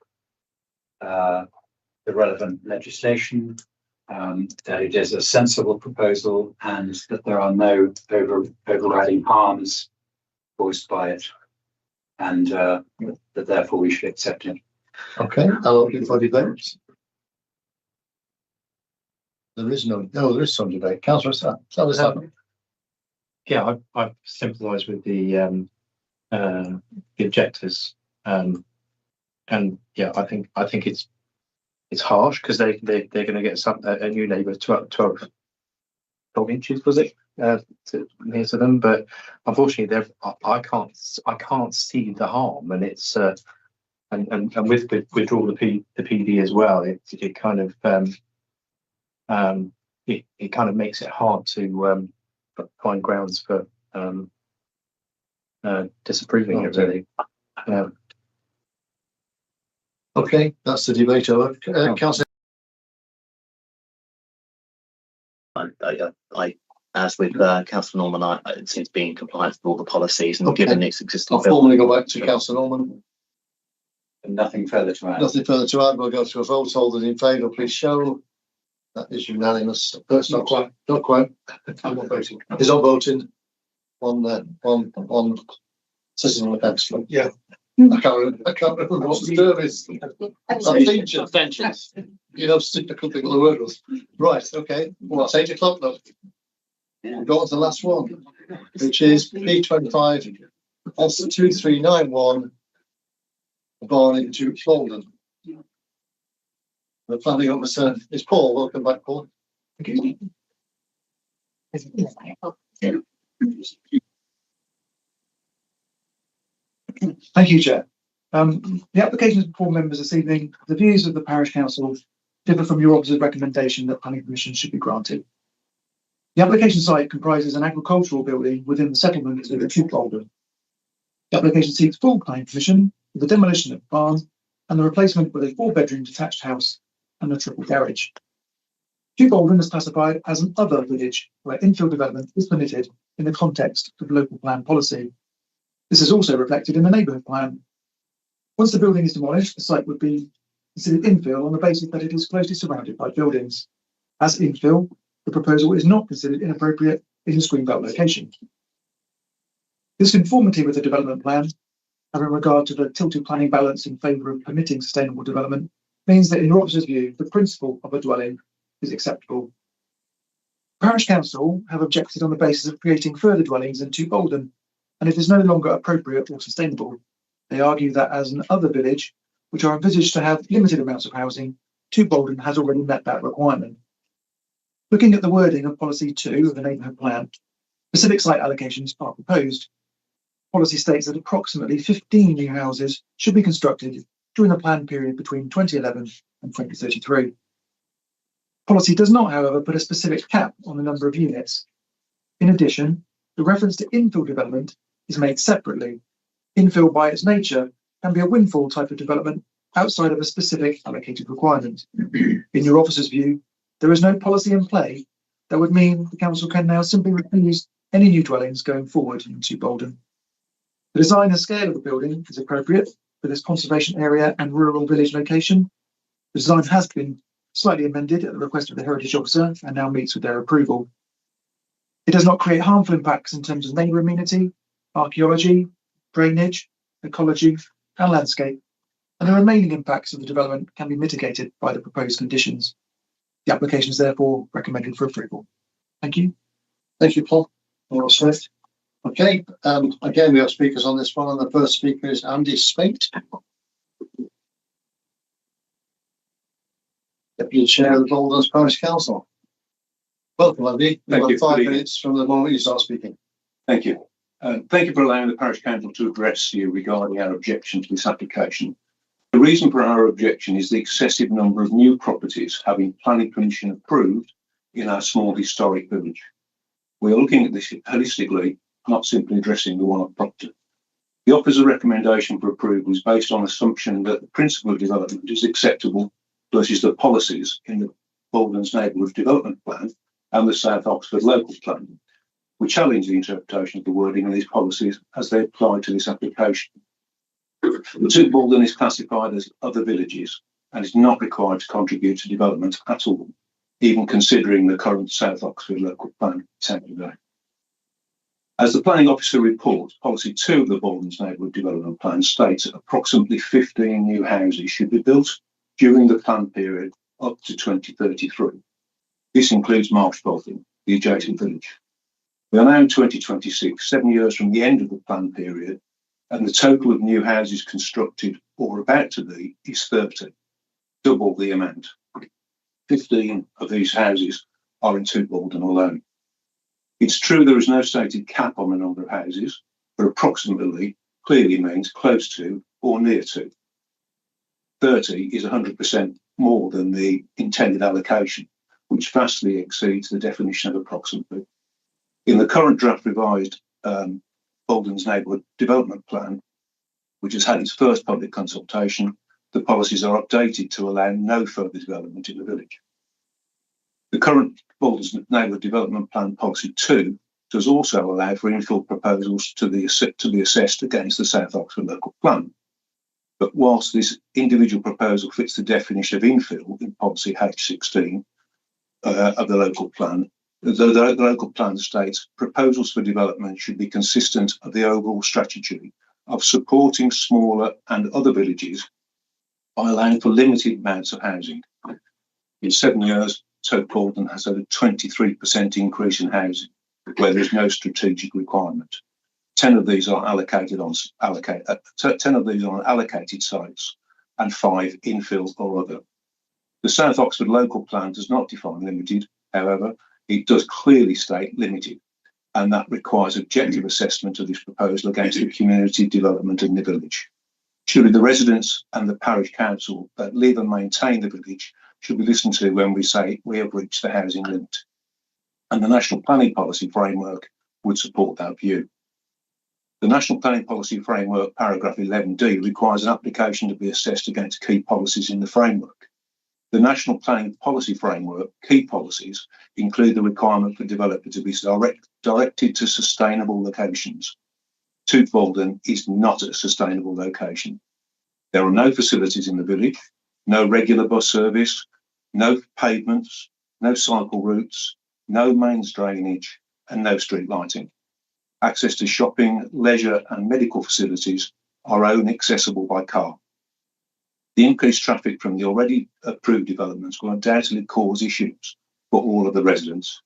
the relevant legislation. that it is a sensible proposal and that there are no overriding harms caused by it, and that therefore we should accept it. Okay, I'll open for debate. There is there is some debate. Councillor Sutton. Yeah, I sympathise with the objectors, and yeah, I think it's harsh because they're going to get a new neighbour 12 inches, was it, near to them, but unfortunately I can't see the harm, and it's and with withdraw the PD as well, it kind of it kind of makes it hard to find grounds for disapproving it, really. Okay, that's the debate over. Councillor. I as with Councillor Norman, it seems to be in compliance with all the policies and Okay. given its existing. I'll formally go back to Councillor Norman. And nothing further to add. Nothing further to add. We'll go to a vote. All those in favour, please show. That is unanimous. That's not quite. Not quite. I'm not voting. He's not voting. On sitting on the bench. Yeah. I can't remember what the term is. Abstentions. You know, I couldn't think of the word was. Right, okay. Well, that's 8 o'clock now. We've got to the last one, which is P25 S2391 Barney to Folden. The planning officer is Paul. Welcome back, Paul. Thank you. Thank you, Chair. The applications before members this evening, the views of the parish council differ from your officer's recommendation that planning permission should be granted. The application site comprises an agricultural building within the settlement of the Folden. The application seeks full planning permission for the demolition of the barn and the replacement with a 4-bedroom detached house and a triple garage. Folden is classified as an other village where infill development is permitted in the context of local plan policy. This is also reflected in the neighbourhood plan. Once the building is demolished, the site would be considered infill on the basis that it is closely surrounded by buildings. As infill, the proposal is not considered inappropriate in a Greenbelt location. This conformity with the development plan, having regard to the tilted planning balance in favour of permitting sustainable development, means that in your officer's view, the principle of a dwelling is acceptable. Parish Council have objected on the basis of creating further dwellings in Folden, and it is no longer appropriate or sustainable. They argue that as an other village, which are envisaged to have limited amounts of housing, Folden has already met that requirement. Looking at the wording of Policy 2 of the Neighbourhood Plan, specific site allocations are proposed. Policy states that approximately 15 new houses should be constructed during the planned period between 2011 and 2033. Policy does not, however, put a specific cap on the number of units. In addition, the reference to infill development is made separately. Infill, by its nature, can be a windfall type of development outside of a specific allocated requirement. In your officer's view, there is no policy in play that would mean the council can now simply refuse any new dwellings going forward in Folden. The design and scale of the building is appropriate for this conservation area and rural village location. The design has been slightly amended at the request of the Heritage Officer and now meets with their approval. It does not create harmful impacts in terms of neighbour amenity, archaeology, drainage, ecology and landscape, and the remaining impacts of the development can be mitigated by the proposed conditions. The application is therefore recommended for approval. Thank you. Thank you, Paul. Laura Smith. Okay, again, we have speakers on this one, and the first speaker is Andy Spate, Deputy Chair of the Boulders Parish Council. Welcome, Andy. Thank you. 5 minutes from the moment you start speaking. Thank you. Thank you for allowing the Parish Council to address you regarding our objection to this application. The reason for our objection is the excessive number of new properties having planning permission approved in our small historic village. We are looking at this holistically, not simply addressing the one-off property. The officer's recommendation for approval is based on the assumption that the principle of development is acceptable versus the policies in the Bouldens Neighbourhood Development Plan and the South Oxford Local Plan. We challenge the interpretation of the wording of these policies as they apply to this application. The Boulden is classified as other villages and is not required to contribute to development at all. even considering the current South Oxford local plan today. As the planning officer reports, policy 2 of the Baldens Neighbourhood Development Plan states that approximately 15 new houses should be built during the plan period up to 2033. This includes Marsh Bolton, the adjacent village. We are now in 2026, 7 years from the end of the plan period, and the total of new houses constructed or about to be is 30, double the amount. 15 of these houses are in Tooting alone. It's true there is no stated cap on the number of houses, but approximately clearly means close to or near to. 30 is 100% more than the intended allocation, which vastly exceeds the definition of approximately. In the current draft revised Baldens Neighbourhood Development Plan, which has had its first public consultation, the policies are updated to allow no further development in the village. The current Baldens Neighbourhood Development Plan Policy 2 does also allow for infill proposals to be assessed against the South Oxford local plan. But whilst this individual proposal fits the definition of infill in Policy H16 of the local plan, the local plan states proposals for development should be consistent with the overall strategy of supporting smaller and other villages by allowing for limited amounts of housing. In 7 years, Baldon has had a 23% increase in housing, where there is no strategic requirement. 10 of these are allocated on 10 of these are on allocated sites, and 5 infill or other. The South Oxford local plan does not define limited, however, it does clearly state limited, and that requires objective assessment of this proposal against the community development in the village. Surely the residents and the parish council that live and maintain the village should be listened to when we say we have reached the housing limit. And the National Planning Policy Framework would support that view. The National Planning Policy Framework, paragraph 11D, requires an application to be assessed against key policies in the framework. The National Planning Policy Framework key policies include the requirement for developer to be directed to sustainable locations. Baldon is not a sustainable location. There are no facilities in the village, no regular bus service, no pavements, no cycle routes, no mains drainage, and no street lighting. Access to shopping, leisure, and medical facilities are only accessible by car. The increased traffic from the already approved developments will undoubtedly cause issues for all of the residents.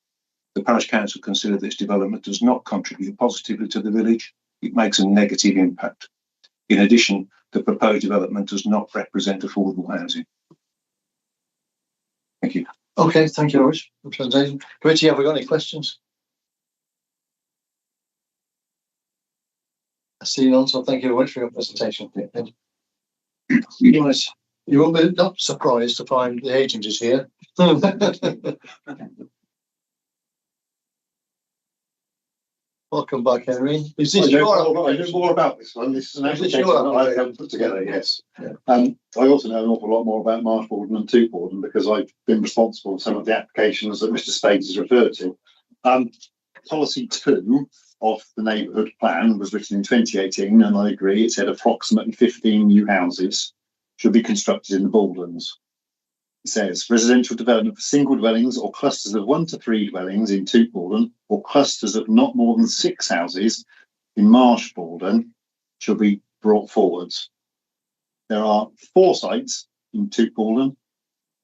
The parish council consider this development does not contribute positively to the village. It makes a negative impact. In addition, the proposed development does not represent affordable housing. Thank you. Okay, thank you very much for the presentation. Committee, have we got any questions? I see none, so thank you very much for your presentation. Right. You will be not surprised to find the agent is here. Welcome back, Henry. Is this I know more about this one. This is an application that I have put together, yes. Yeah. I also know an awful lot more about Marsh Baldon and Tooting because I've been responsible for some of the applications that Mr. Spades has referred to. Policy 2 of the neighbourhood plan was written in 2018, and I agree, it said approximately 15 new houses should be constructed in the Baldens. It says residential development for single dwellings or clusters of 1 to 3 dwellings in Tooting or clusters of not more than 6 houses in Marsh Baldon shall be brought forwards. There are 4 sites in Tooting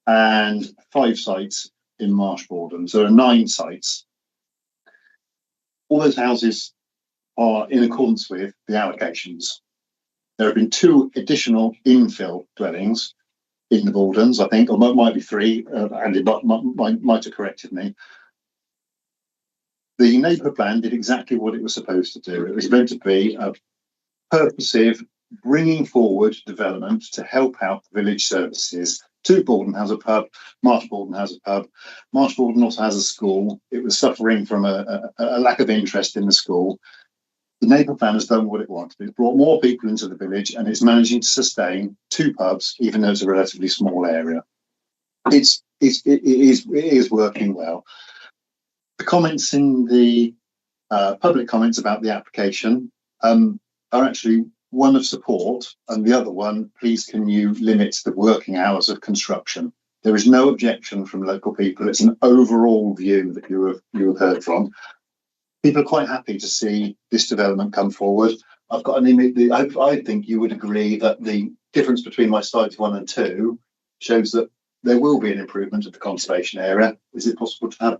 and 5 sites in Marsh Baldon. So there are 9 sites. All those houses are in accordance with the allocations. There have been 2 additional infill dwellings in the Baldens, I think, or might be 3, Andy might have corrected me. The neighbourhood plan did exactly what it was supposed to do. It was meant to be a purposive, bringing forward development to help out the village services. Baldon has a pub, Marsh Baldon has a pub. Marsh Baldon also has a school. It was suffering from a lack of interest in the school. The neighbourhood plan has done what it wanted. It's brought more people into the village and it's managing to sustain 2 pubs, even though it's a relatively small area. It is working well. The comments in the public comments about the application are actually one of support, and the other one, please can you limit the working hours of construction? There is no objection from local people. It's an overall view that you have heard from. People are quite happy to see this development come forward. I've got an image. I think you would agree that the difference between my slides 1 and 2 shows that there will be an improvement of the conservation area. Is it possible to have?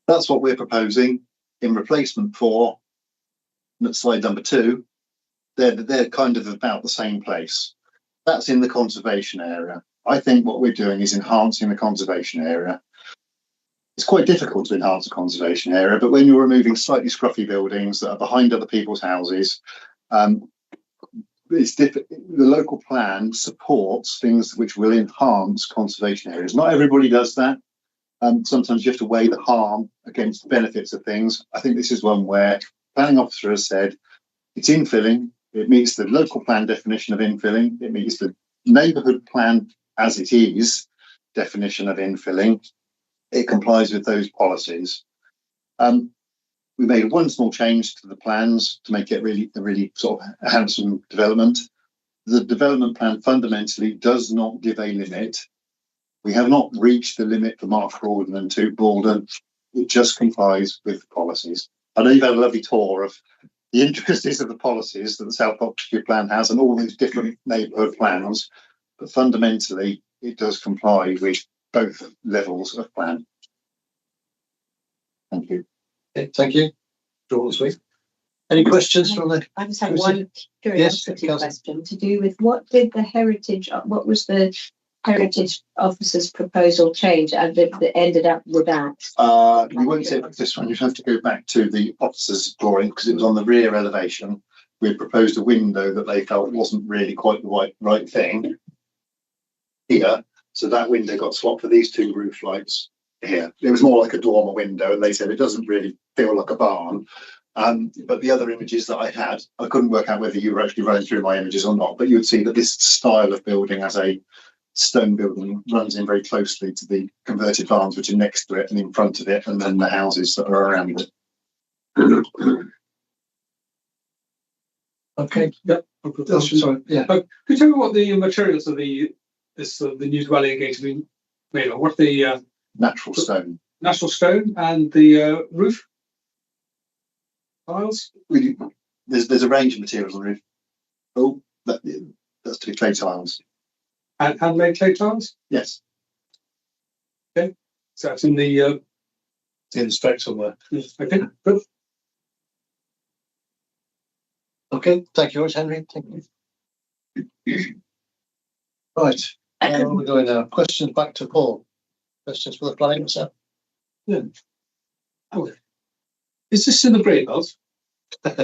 That's what we're proposing in replacement for slide number 2. They're kind of about the same place. That's in the conservation area. I think what we're doing is enhancing the conservation area. It's quite difficult to enhance a conservation area, but when you're removing slightly scruffy buildings that are behind other people's houses, it's difficult. The local plan supports things which will enhance conservation areas. Not everybody does that. Sometimes you have to weigh the harm against the benefits of things. I think this is one where planning officer has said it's infilling. It meets the local plan definition of infilling. It meets the neighbourhood plan as it is definition of infilling. It complies with those policies. We made one small change to the plans to make it a really sort of handsome development. The development plan fundamentally does not give a limit. We have not reached the limit for Marsh Borden and to Borden. It just complies with policies. I know you've had a lovely tour of the intricacies of the policies that the South Oxfordshire plan has and all these different neighbourhood plans, but fundamentally it does comply with both levels of plan. Thank you. Okay, thank you. Any questions from the? I just have one curiosity question to do with what was the heritage officer's proposal change and that ended up with that? You won't see it with this one. You'd have to go back to the officer's drawing because it was on the rear elevation. We had proposed a window that they felt wasn't really quite the right thing here. So that window got swapped for these 2 roof lights here. It was more like a dormer window, and they said it doesn't really feel like a barn. But the other images that I had, I couldn't work out whether you were actually running through my images or not, but you would see that this style of building as a stone building runs in very closely to the converted barns which are next to it and in front of it, and then the houses that are around it. Okay. Yep. Sorry. Yeah. Could you tell me what the materials of the new dwelling are going to be made of? What the natural stone? Natural stone and the roof tiles. There's a range of materials on the roof. Oh, that's to be clay tiles. And handmade clay tiles. Yes. Okay. So that's in the spec somewhere. Okay. Good. Okay. Thank you very much, Henry. Thank you. Right. We're going now. Questions back to Paul. Questions for the planning officer? Yeah. Oh, is this in the grey belt? And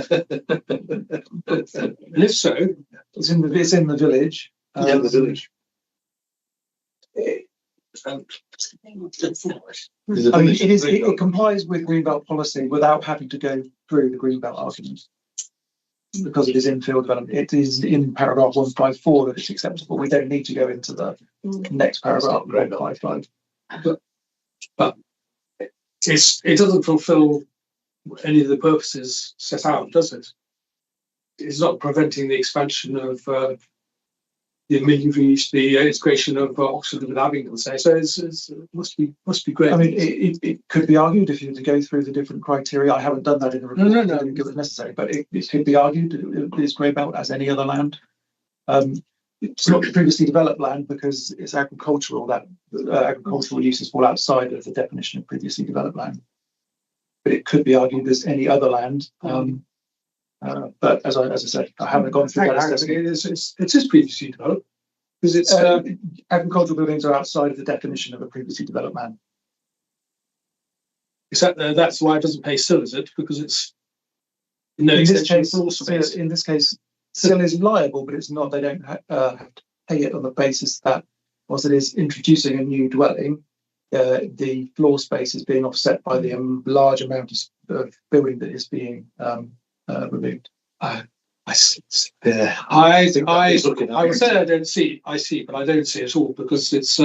if so, it's in the village. Yeah, the village. It complies with Greenbelt policy without having to go through the Greenbelt arguments. Because it is infill development, it is in paragraph 154 that it's acceptable. We don't need to go into the next paragraph. 155. But it doesn't fulfil any of the purposes set out, does it? It's not preventing the expansion of the amenities, the integration of Oxford with Abingdon. So it must be great. I mean, it could be argued if you were to go through the different criteria. I haven't done that in the report. No. I think it was necessary, but it could be argued it is grey belt as any other land. It's not previously developed land because it's agricultural. That agricultural uses fall outside of the definition of previously developed land. But it could be argued as any other land. But as I said, I haven't gone through that. It is previously developed because it's agricultural buildings are outside of the definition of a previously developed land. Except that's why it doesn't pay still, is it? Because it's in this case, still is liable, but it's not. They don't have to pay it on the basis that, whilst it is introducing a new dwelling, the floor space is being offset by the large amount of building that is being removed. I would say I don't see. I see, but I don't see it all because it's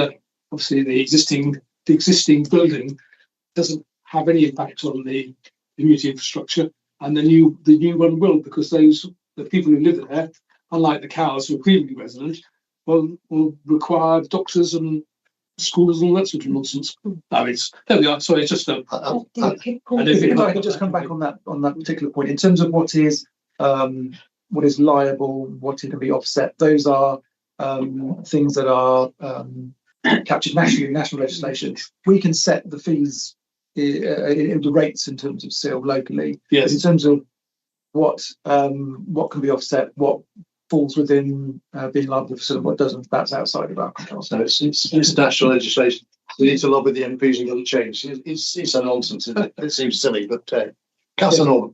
obviously the existing building doesn't have any impact on the community infrastructure, and the new one will, because the people who live there, unlike the cows who are previously resident, will require doctors and schools and all that sort of nonsense. No, it's, there we are, sorry, it's just a. If I could just come back on that particular point, in terms of what is liable, what can be offset, those are things that are captured nationally in national legislation. We can set the fees, the rates in terms of SIL locally. Yes. But in terms of what can be offset, what falls within being liable for SIL and what doesn't, that's outside of our control. So it's national legislation. We need to lobby the MPs and get it changed. It's a nonsense, isn't it? It seems silly, but Councillor Norman.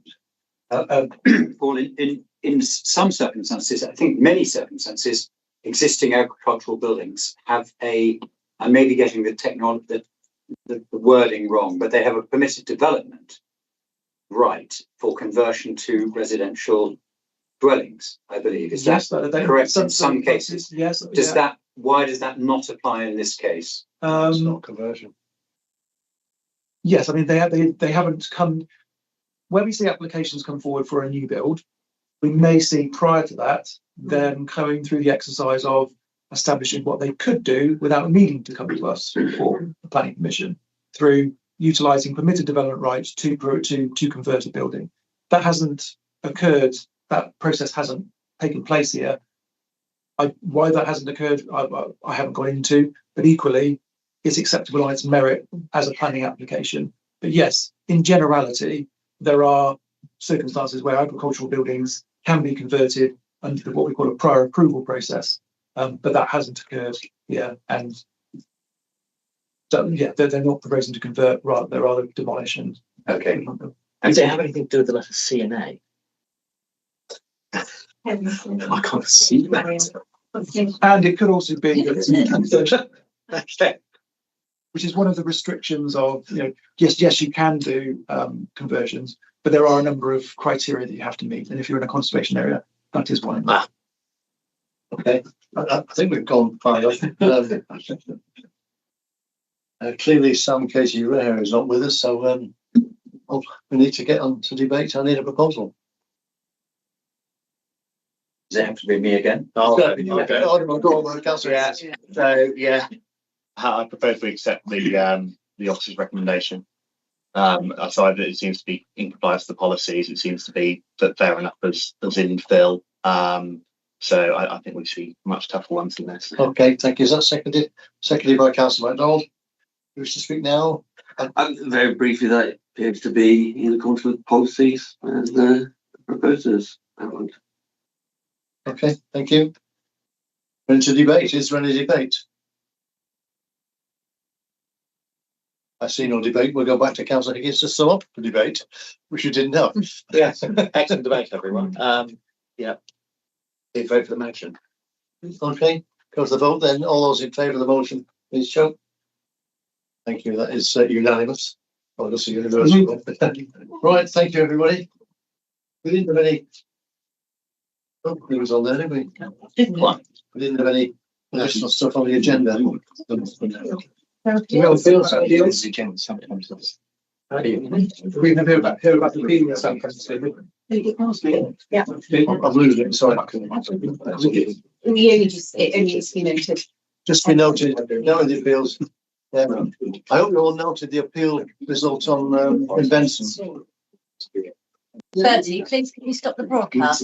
Paul, in some circumstances, I think many circumstances, existing agricultural buildings have I may be getting the wording wrong, but they have a permitted development right for conversion to residential dwellings, I believe. Is that correct in some cases? Yes. Why does that not apply in this case? It's not conversion. Yes, I mean they haven't come where we see applications come forward for a new build. We may see prior to that them going through the exercise of establishing what they could do without needing to come to us for the planning permission through utilising permitted development rights to convert a building. That hasn't occurred. That process hasn't taken place here. Why that hasn't occurred, I haven't gone into, but equally, it's acceptable on its merit as a planning application. But yes, in generality, there are circumstances where agricultural buildings can be converted under what we call a prior approval process, but that hasn't occurred here. And so, yeah, they're not proposing to convert, rather they're rather demolition. Okay. Does it have anything to do with the letter C and A? I can't see that. And it could also be which is one of the restrictions of, yes, you can do conversions, but there are a number of criteria that you have to meet. And if you're in a conservation area, that is one. Okay, I think we've gone far enough. Clearly, Sam Casey Reher is not with us, so we need to get on to debate. I need a proposal. Does it have to be me again? I propose we accept the officer's recommendation. Aside that it seems to be in compliance with the policies, it seems to be that fair enough as infill. So I think we see much tougher ones than this. Okay, thank you. Is that seconded? Seconded by Councillor MacDonald. Who wish to speak now? Very briefly, that appears to be in accordance with policies and the proposers. Okay, thank you. We're into debate. Is there any debate? I see no debate. We'll go back to Councillor Higgins to sum up the debate, which you didn't know. Yes, excellent debate, everyone. Yeah, please vote for the motion. Okay, go to the vote then. All those in favour of the motion, please show. Thank you. That is unanimous. Oh, that's a universal. Right, thank you, everybody. We didn't have any. Oh, he was on there, didn't we? We didn't have any additional stuff on the agenda. We don't feel so. We never hear about the appeal sometimes. Yeah. I've losed it, sorry. It only needs to be noted. Just be noted, now the appeals. I hope you all noted the appeal result on in Benson. Bertie, please can you stop the broadcast?